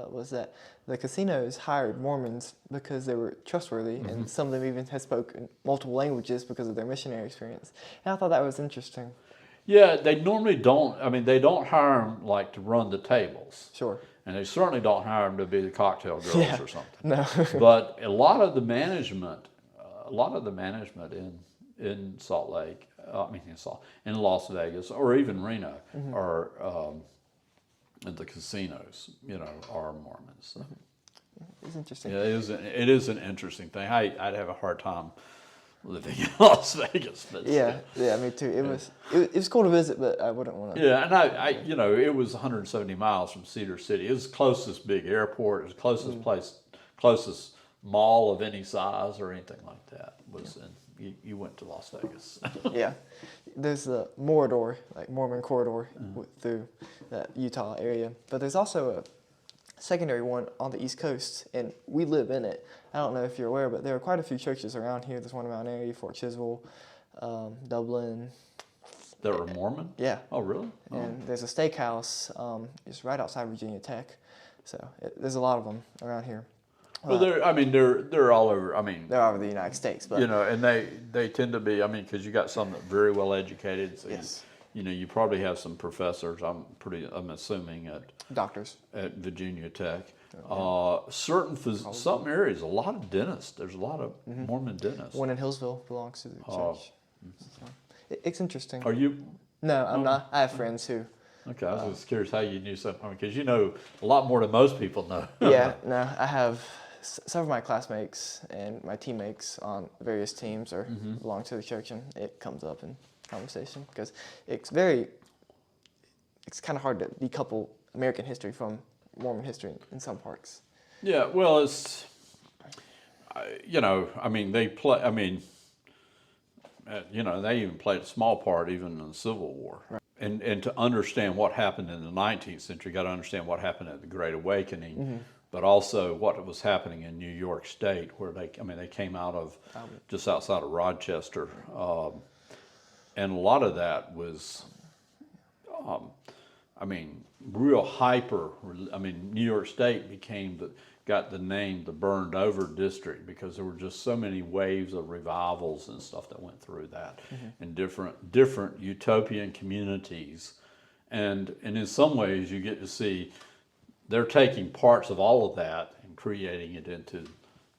was that the casinos hired Mormons because they were trustworthy, and some of them even had spoken multiple languages because of their missionary experience. And I thought that was interesting. Yeah, they normally don't. They don't hire them like to run the tables. Sure. And they certainly don't hire them to be the cocktail girls or something. No. But a lot of the management in Salt Lake, in Las Vegas, or even Reno, and the casinos, are Mormons. So. It's interesting. Yeah, it is an interesting thing. I'd have a hard time living in Las Vegas. But Yeah, me too. It was cool to visit, but I wouldn't want to. Yeah, and I it was 170 miles from Cedar City. It was the closest big airport. It was the closest closest mall of any size or anything like that. You went to Las Vegas. Yeah, there's the Morador, like Mormon corridor through that Utah area, but there's also a secondary one on the East Coast, and we live in it. I don't know if you're aware, but there are quite a few churches around here. There's one in Mount Airy, Fort Chiswell, Dublin. That were Mormon? Yeah. Oh, really? And there's a steakhouse just right outside Virginia Tech. So there's a lot of them around here. Well, they're all over. They're all over the United States, but and they tend to be. Because you got some that are very well educated. So yes. You probably have some professors. I'm assuming Doctors at Virginia Tech. Some areas, a lot of dentists. There's a lot of Mormon dentists. One in Hillsville belongs to the church. So it's interesting. Are you? No, I'm not. I have friends who. Okay, I was just curious how you knew something, because you know a lot more than most people know. Yeah, no, I have several of my classmates and my teammates on various teams belong to the church, and it comes up in conversation because it's kind of hard to decouple American history from Mormon history in some parts. Yeah, well, it's, they play, they even played a small part even in the Civil War. Right. And to understand what happened in the 19th century, you got to understand what happened at the Great Awakening, but also what was happening in New York State, where they came out of just outside of Rochester, and a lot of that was, real hyper. New York State got the name the Burned Over District because there were just so many waves of revivals and stuff that went through that in different utopian communities. And in some ways you get to see they're taking parts of all of that and creating it into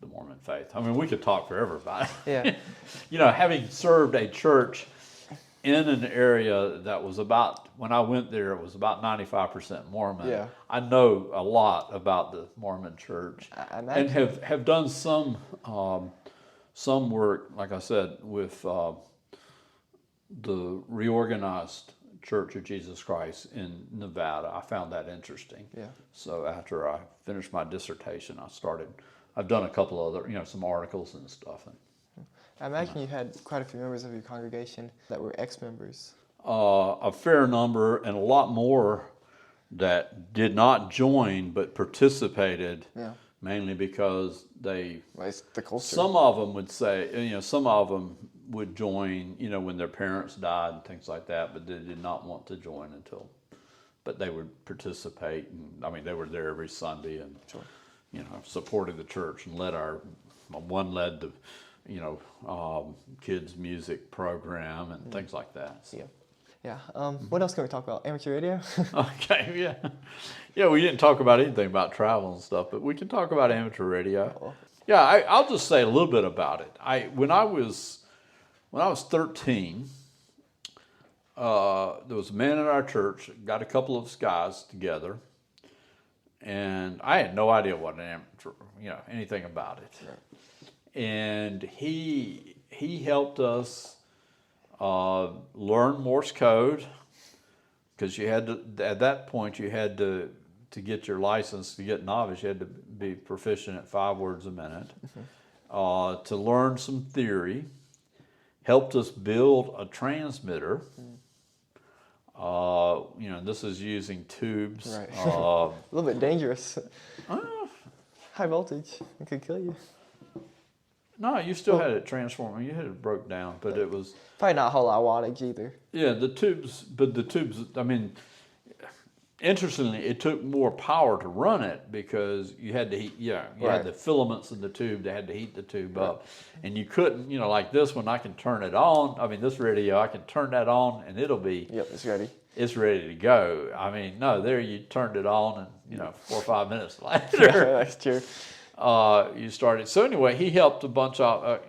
the Mormon faith. We could talk forever about it. Yeah. Having served a church in an area that was when I went there, it was about 95% Mormon. Yeah. I know a lot about the Mormon church, and have done some work, like I said, with the reorganized Church of Jesus Christ in Nevada. I found that interesting. Yeah. So after I finished my dissertation, I've done a couple other, some articles and stuff. I imagine you had quite a few members of your congregation that were ex-members. A fair number, and a lot more that did not join but participated. Yeah. Mainly because it's the culture. Some of them would say, some of them would join, when their parents died and things like that, but they did not want to join but they would participate, and they were there every Sunday and supported the church and one led the kids' music program and things like that. So. Yeah. What else can we talk about? Amateur radio? Okay, yeah. Yeah, we didn't talk about anything about travel and stuff, but we can talk about amateur radio. Oh. Yeah, I'll just say a little bit about it. When I was 13, there was a man in our church, got a couple of guys together, and I had no idea what an amateur, anything about it. Right. And he helped us learn Morse code, because you had to, at that point, you had to get your license to get novice, you had to be proficient at 5 words a minute. To learn some theory, helped us build a transmitter. This is using tubes. Right. A little bit dangerous. High voltage, it could kill you. No, you still had it transforming. You had it broke down, but it was probably not a whole lot of wattage either. Yeah, the tubes. Interestingly, it took more power to run it because you had to heat. You had the filaments in the tube. They had to heat the tube up, and you couldn't. like this one, I can turn it on. this radio, I can turn that on, and it'll be. Yep, it's ready. It's ready to go. No, there you turned it on, and 4 or 5 minutes later. Yeah, that's true. You started. So anyway, he helped a bunch of,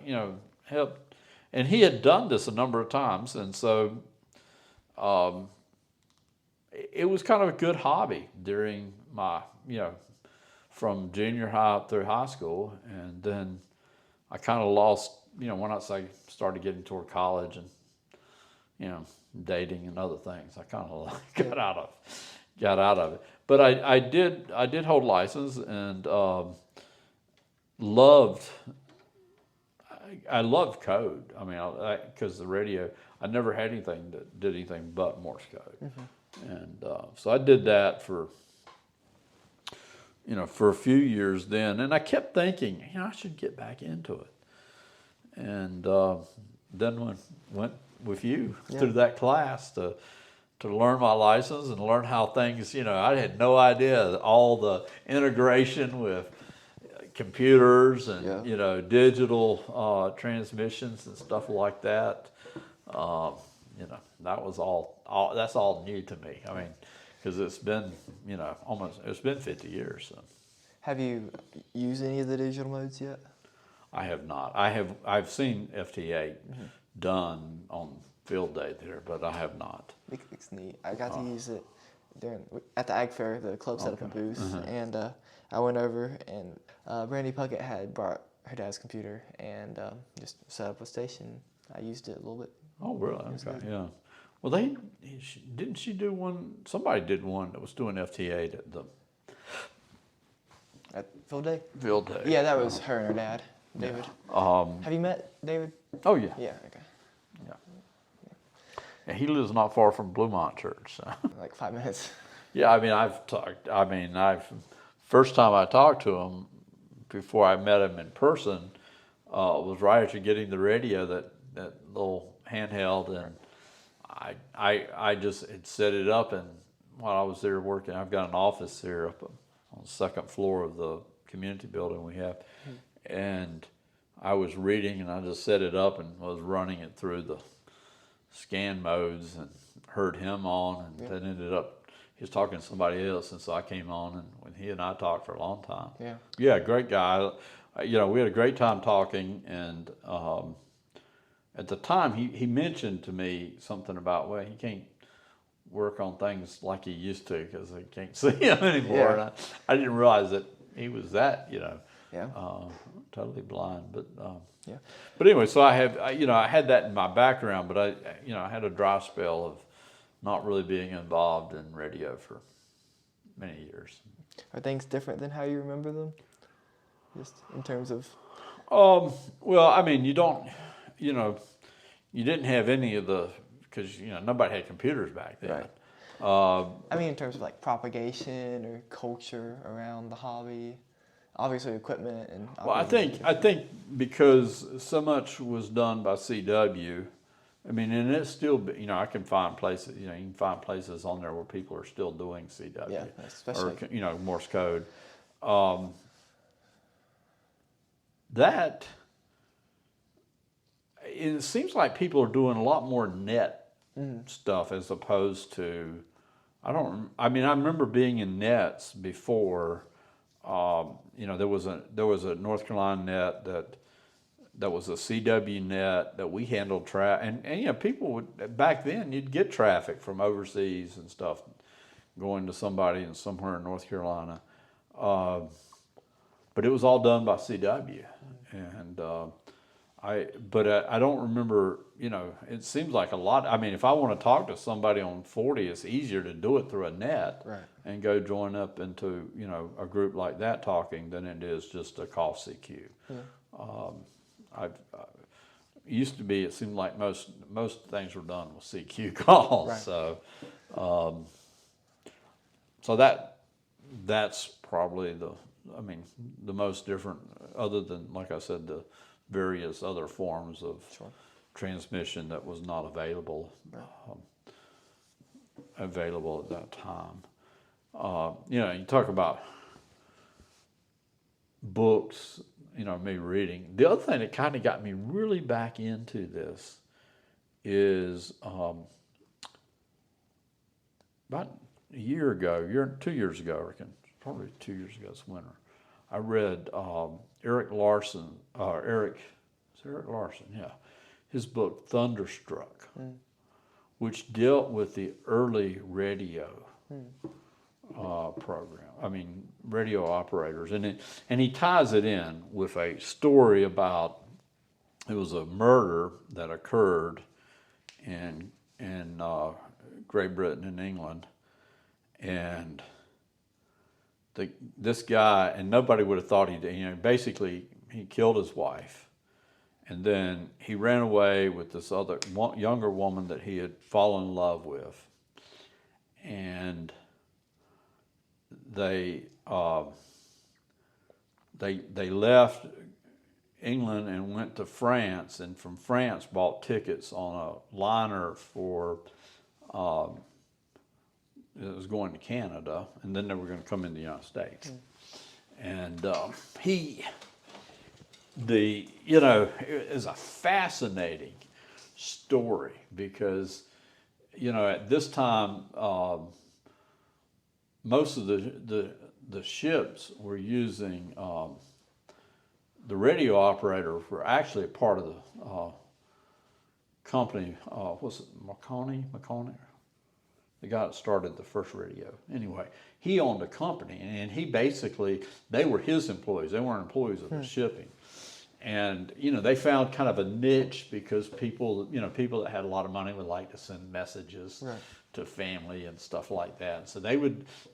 and he had done this a number of times, and so it was kind of a good hobby during my, from junior high up through high school. And then I kind of lost, once I started getting toward college and, dating and other things, I kind of got out of it. But I did hold license and I loved code. I mean, because the radio, I never had anything that did anything but Morse code. And so I did that for a few years then. And I kept thinking, I should get back into it. And then went with you through that class to learn my license and learn how things, I had no idea all the integration with computers and digital transmissions and stuff like that. That was all that's all new to me. I mean, because it's been it's been 50 years. So. Have you used any of the digital modes yet? I have not. I've seen FT8 done on field day there, but I have not. It's neat. I got to use it at the Ag Fair. The club set up a booth, and I went over, and Brandy Puckett had brought her dad's computer and just set up a station. I used it a little bit. Oh, really? Okay, yeah. Well, didn't she do one? Somebody did one that was doing FT8 at field day. Field day. Yeah, that was her and her dad, David. Have you met David? Oh yeah. Yeah. Okay. Yeah, he lives not far from Bluemont Church. So. Like 5 minutes. Yeah, I mean, first time I talked to him before I met him in person was right after getting the radio, that little handheld, and I just had set it up, and while I was there working, I've got an office here up on the second floor of the community building we have, and I was reading, and I just set it up and was running it through the scan modes and heard him on, and then ended up he was talking to somebody else, and so I came on, and when he and I talked for a long time. Yeah, great guy. We had a great time talking, and at the time he mentioned to me something about, well, he can't work on things like he used to because he can't see him anymore. And I didn't realize that he was that, totally blind. But but anyway, so I had that in my background, but I had a dry spell of not really being involved in radio for many years. Are things different than how you remember them? Just in terms of... Well, I mean, you didn't have any of the, because, nobody had computers back then. Right. I mean, in terms of like propagation or culture around the hobby, obviously equipment and... Well, I think because so much was done by CW, I mean, and it's still, I can find places, you can find places on there where people are still doing CW. Yeah, especially. Or, Morse code. That, it seems like people are doing a lot more net stuff as opposed to, I remember being in nets before, there was a North Carolina net that was a CW net that we handled and people would, back then you'd get traffic from overseas and stuff going to somebody somewhere in North Carolina. But it was all done by CW. And I don't remember, it seems like a lot. I mean, if I want to talk to somebody on 40, it's easier to do it through a net and go join up into, a group like that talking than it is just to call CQ. Used to be, it seemed like most things were done with CQ calls. Right. So that's probably the most different, other than, like I said, the various other forms of transmission that was not available at that time. You talk about books, me reading. The other thing that kind of got me really back into this is about 2 years ago, I reckon, probably 2 years ago this winter, I read Eric Larson, his book Thunderstruck, which dealt with the early radio program. I mean, radio operators, and he ties it in with a story about it was a murder that occurred in Great Britain and England, and this guy, and nobody would have thought he did. Basically he killed his wife, and then he ran away with this other younger woman that he had fallen in love with, and they left England and went to France, and from France bought tickets on a liner for it was going to Canada, and then they were going to come in the United States. And it is a fascinating story because, at this time, most of the ships were using the radio operators were actually a part of the company. Was it Marconi? The guy that started the first radio. Anyway, he owned a company, and they were his employees. They weren't employees of the shipping. And, they found kind of a niche because people that had a lot of money would like to send messages to family and stuff like that. So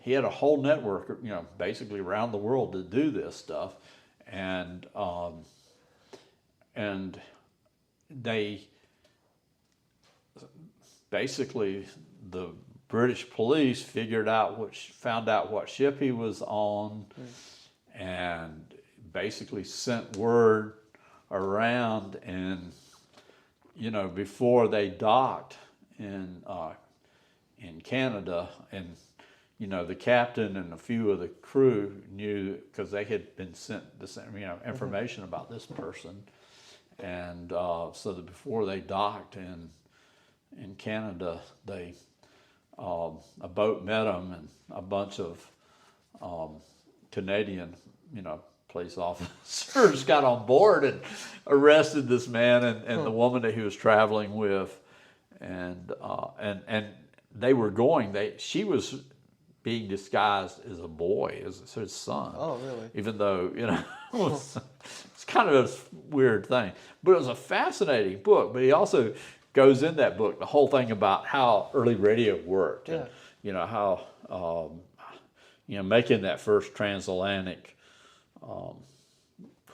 he had a whole network, basically around the world to do this stuff. And they basically, the British police found out what ship he was on, and basically sent word around, and before they docked in Canada, and the captain and a few of the crew knew because they had been sent the same information about this person, and so that before they docked in Canada, they a boat met them, and a bunch of Canadian police officers got on board and arrested this man and the woman that he was traveling with, and they were she was being disguised as a boy, as his son. Oh, really? Even though, it's kind of a weird thing. But it was a fascinating book. But he also goes in that book, the whole thing about how early radio worked. Yeah. And, how, making that first transatlantic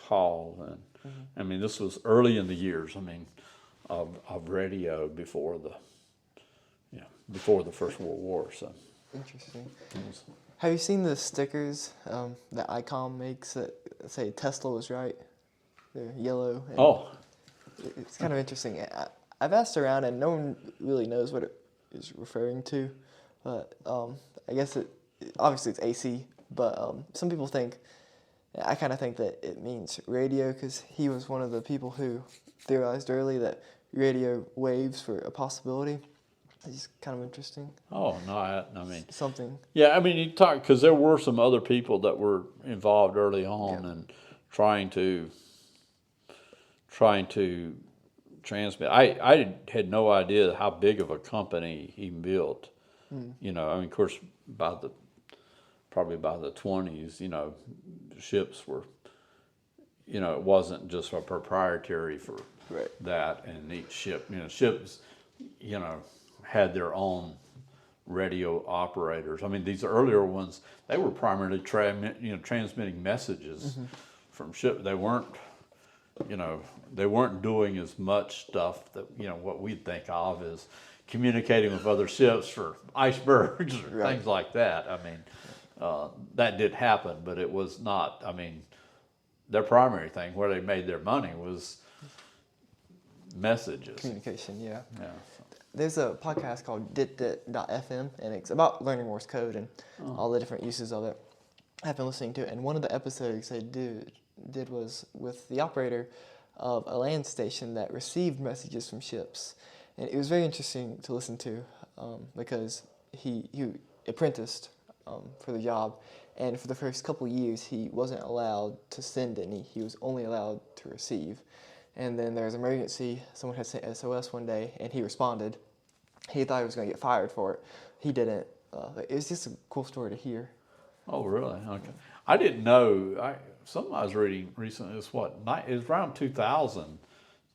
call. And I mean, this was early in the years, of radio before the First World War. So. Interesting. Have you seen the stickers that ICOM makes that say Tesla was right? They're yellow. It's kind of interesting. I've asked around and no one really knows what it is referring to, but I guess obviously it's AC, but some people I kind of think that it means radio because he was one of the people who theorized early that radio waves were a possibility. It's kind of interesting. Oh, no, I mean... Something. Yeah, you talk, because there were some other people that were involved early on and trying to transmit. I had no idea how big of a company he built. Of course, probably by the 20s, ships were, it wasn't just a proprietary for that, and each ship, ships, had their own radio operators. These earlier ones, they were primarily transmitting messages from ship. They weren't, they weren't doing as much stuff that what we'd think of as communicating with other ships for icebergs or things like that. That did happen, but it was not. Their primary thing, where they made their money, was messages. Communication, yeah. Yeah. There's a podcast called dit.fm, and it's about learning Morse code and all the different uses of it. I've been listening to it, and one of the episodes they did was with the operator of a land station that received messages from ships. And it was very interesting to listen to because he apprenticed for the job, and for the first couple of years he wasn't allowed to send any. He was only allowed to receive. And then there was an emergency. Someone had sent SOS one day, and he responded. He thought he was going to get fired for it. He didn't. it's just a cool story to hear. Oh, really? Okay. I didn't know. Something I was reading recently is it was around 2000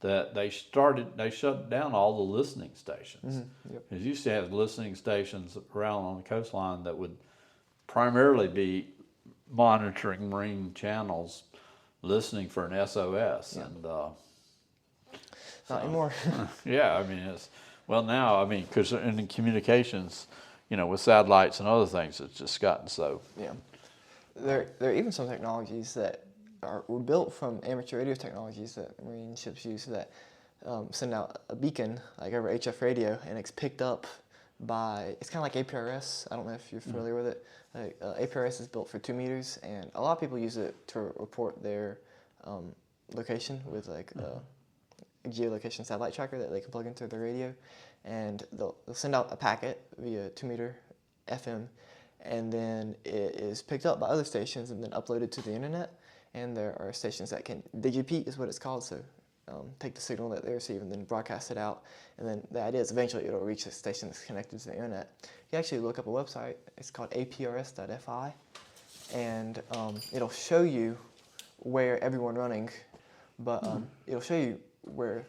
that they shut down all the listening stations. Yep. Because you used to have listening stations around on the coastline that would primarily be monitoring marine channels, listening for an SOS, and not anymore. yeah, I mean now, I mean, because in the communications, with satellites and other things, it's just gotten so. Yeah, there are even some technologies that were built from amateur radio technologies that marine ships use that send out a beacon like over HF radio, and it's picked up by, it's kind of like APRS. I don't know if you're familiar with it. APRS is built for 2 meters, and a lot of people use it to report their location with like a geolocation satellite tracker that they can plug into their radio, and they'll send out a packet via 2 meter FM, and then it is picked up by other stations and then uploaded to the internet. And there are stations that can digipeat, is what it's called, so take the signal that they receive and then broadcast it out. And then the idea is eventually it'll reach a station that's connected to the internet. You actually look up a website, it's called aprs.fi, and it'll show you where everyone running, but it'll show you where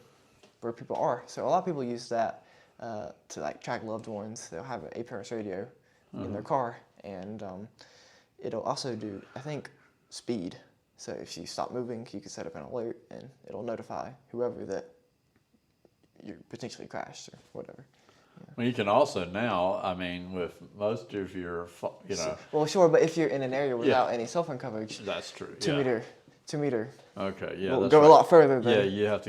people are. So a lot of people use that to like track loved ones. They'll have an APRS radio in their car, and it'll also do, I think, speed. So if you stop moving, you can set up an alert, and it'll notify whoever that you potentially crashed or whatever. Yeah. Well, you can also now, I mean, with most of your, Well, sure, but if you're in an area without any cell phone coverage, that's true. 2 meter. Okay, yeah, We'll that's go right. a lot further than. Yeah, you have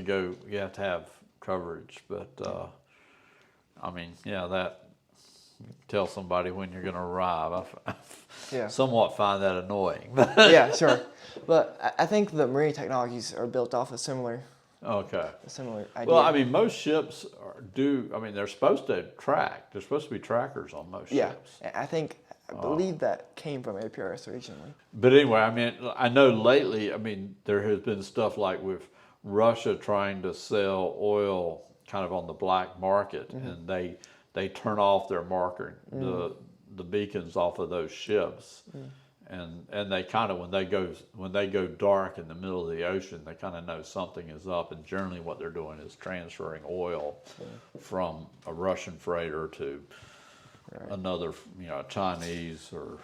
to have coverage, but I mean, that. Tell somebody when you're going to arrive. I somewhat find that annoying. Yeah, sure. But I think the marine technologies are built off a similar idea. Well, I mean, most ships they're supposed to track. There's supposed to be trackers on most ships. Yeah, I believe that came from APRS originally. But anyway, I mean, I know lately, there has been stuff like with Russia trying to sell oil kind of on the black market, and they turn off their marker, the beacons off of those ships, and they kind of when they go dark in the middle of the ocean, they kind of know something is up, and generally what they're doing is transferring oil from a Russian freighter to another, Chinese or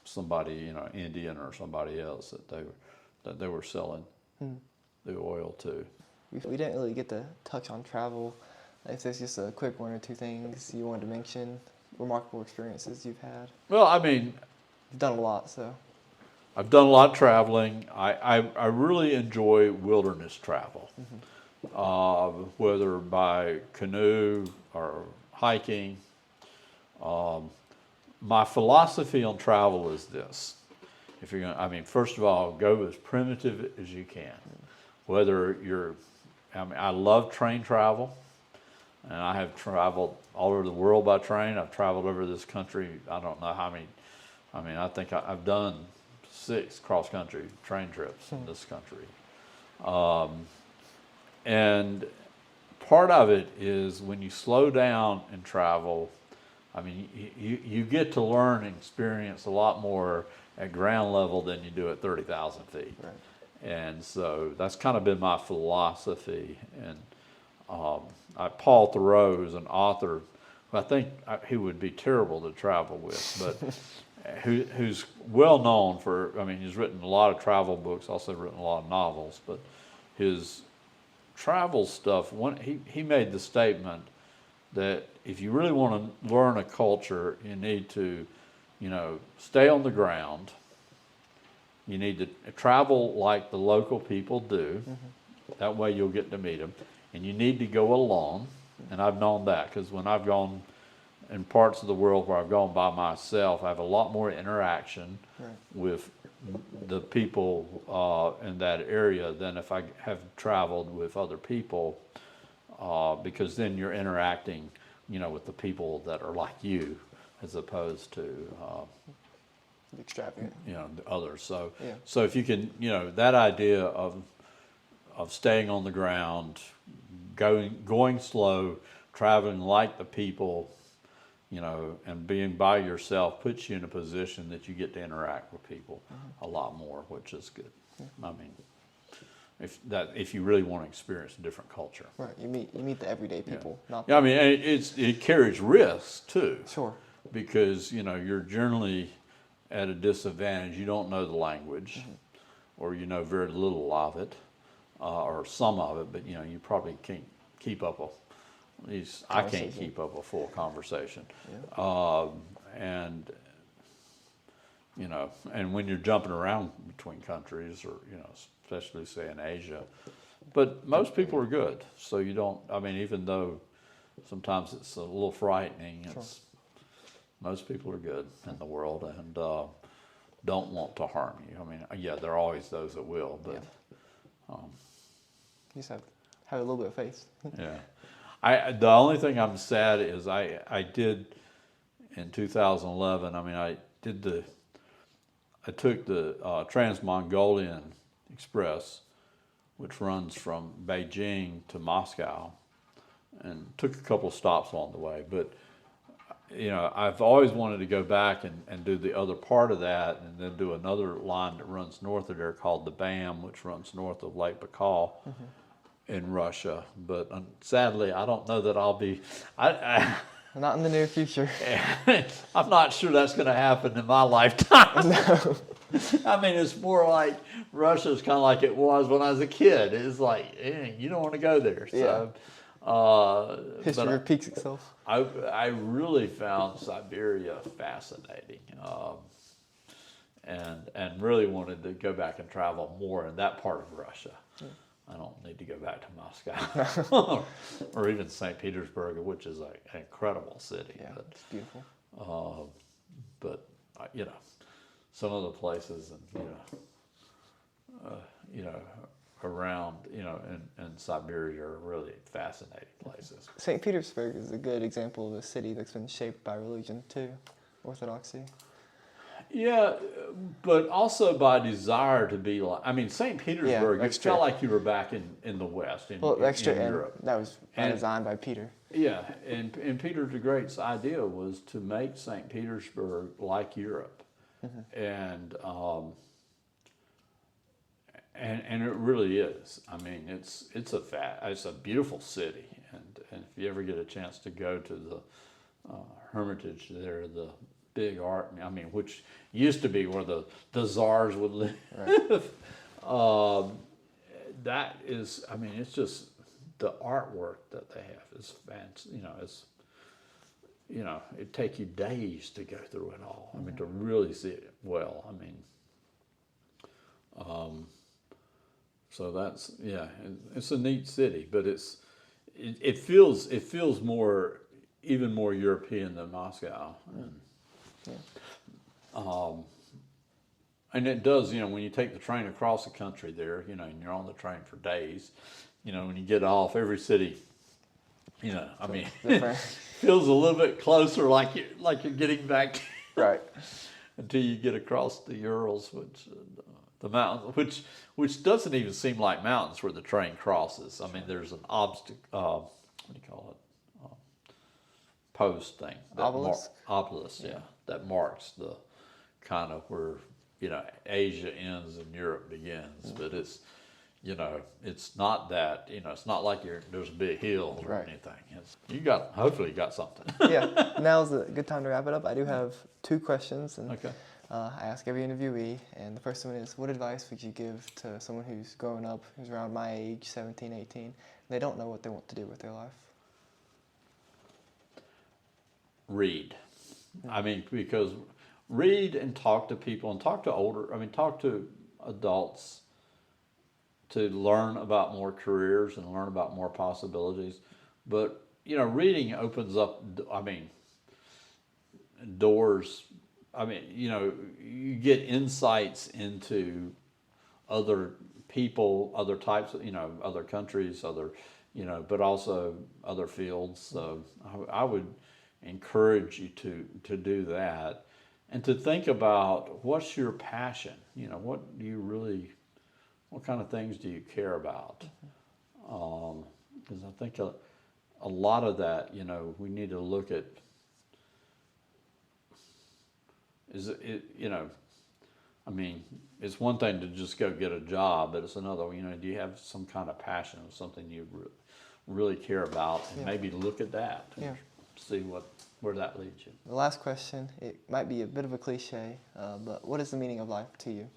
somebody, Indian or somebody else that they were selling the oil to. We didn't really get to touch on travel. If there's just a quick 1 or 2 things you wanted to mention, remarkable experiences you've had. Well, I mean, you've done a lot, so. I've done a lot of traveling. I really enjoy wilderness travel, whether by canoe or hiking. My philosophy on travel is this: if you're going, first of all, go as primitive as you can. Whether I love train travel. And I have traveled all over the world by train. I've traveled over this country. I don't know how many. I think I've done 6 cross-country train trips in this country. And part of it is when you slow down and travel, you get to learn and experience a lot more at ground level than you do at 30,000 feet. Right. And so that's kind of been my philosophy. And Paul Thoreau is an author who I think he would be terrible to travel with, but who's well known for, he's written a lot of travel books, also written a lot of novels, but his travel stuff, he made the statement that if you really want to learn a culture, you need to, stay on the ground. You need to travel like the local people do. That way you'll get to meet them. And you need to go alone, and I've known that because when I've gone in parts of the world where I've gone by myself, I have a lot more interaction with the people in that area than if I have traveled with other people, because then you're interacting, with the people that are like you, as opposed to extravagant, others. So if you can, that idea of staying on the ground, going slow, traveling like the people, and being by yourself puts you in a position that you get to interact with people a lot more, which is good. I mean, if you really want to experience a different culture. Right, you meet the everyday people. Not I mean, it carries risks too. Sure. Because, you're generally at a disadvantage. You don't know the language, or you know very little of it, or some of it, but you probably can't keep up at least I can't keep up a full conversation. Yeah. And when you're jumping around between countries, or especially say in Asia, but most people are good. So you don't. I mean, even though sometimes it's a little frightening, most people are good in the world and don't want to harm you. I mean, yeah, there are always those that will, but you just have a little bit of faith. Yeah. The only thing I'm sad is I did in 2011. I mean, I took the Trans-Mongolian Express, which runs from Beijing to Moscow, and took a couple stops along the way. But I've always wanted to go back and do the other part of that, and then do another line that runs north of there called the BAM, which runs north of Lake Baikal. In Russia, but sadly, I don't know that I'll be. Not in the near future. I'm not sure that's going to happen in my lifetime. No. I mean, it's more like Russia's kind of like it was when I was a kid. It's like you don't want to go there. So, history repeats itself. I really found Siberia fascinating, and really wanted to go back and travel more in that part of Russia. I don't need to go back to Moscow or even St. Petersburg, which is an incredible city. Yeah, it's beautiful. But some of the places around in Siberia are really fascinating places. St. Petersburg is a good example of a city that's been shaped by religion too, Orthodoxy. Yeah, but also by desire to be like. I mean, St. Petersburg, it felt like you were back in the West, in Europe. That was designed by Peter. Yeah, and Peter the Great's idea was to make St. Petersburg like Europe, and it really is. I mean, it's a beautiful city, and if you ever get a chance to go to the Hermitage there, the big art, I mean, which used to be where the czars would live. Right. That is, I mean, it's just the artwork that they have is fancy. It'd take you days to go through it all. I mean, to really see it well. I mean, so that's it's a neat city, but it feels more, even more European than Moscow. And it does, when you take the train across the country there, and you're on the train for days, when you get off, every city, I mean, feels a little bit closer, like you're getting back, right, until you get across the Urals, which the mountains, which doesn't even seem like mountains where the train crosses. I mean, there's an obstacle, what do you call it, post thing, obelisk, that marks the kind of where Asia ends and Europe begins. But it's it's not that it's not like there's a big hill or anything. Hopefully you got something. Yeah, now's a good time to wrap it up. I do have 2 questions, and okay. I ask every interviewee, and the first one is, what advice would you give to someone who's growing up, who's around my age, 17, 18, and they don't know what they want to do with their life? Read. I mean, because read and talk to people and talk to adults to learn about more careers and learn about more possibilities. But, reading opens up, doors. You get insights into other people, other types of, other countries, but also other fields. So I would encourage you to do that, and to think about what's your passion. What do you really, what kind of things do you care about? Because I think a lot of that, we need to look at is it, you know, I mean, it's one thing to just go get a job, but it's another, you know, do you have some kind of passion or something you really care about, and maybe look at that and see where that leads you. The last question, it might be a bit of a cliche, but what is the meaning of life to you?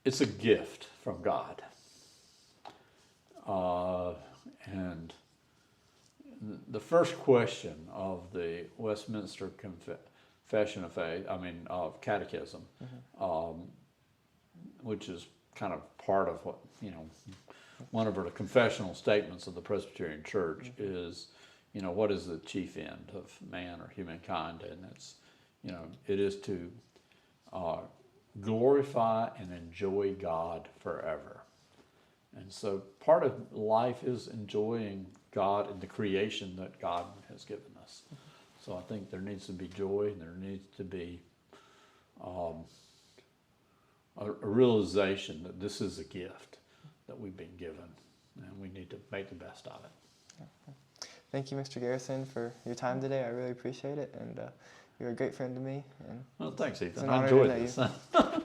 It's a gift from God. And the first question of the Westminster Confession of Faith, of Catechism, which is kind of part of what, you know, one of the confessional statements of the Presbyterian Church is, you know, what is the chief end of man or humankind? And it's, you know, it is to glorify and enjoy God forever. And so part of life is enjoying God and the creation that God has given us. So I think there needs to be joy, and there needs to be a realization that this is a gift that we've been given, and we need to make the best of it. Thank you, Mr. Garrison, for your time today. I really appreciate it, and you're a great friend to me. And well, thanks, Ethan. it's an I honor enjoyed to know this. you.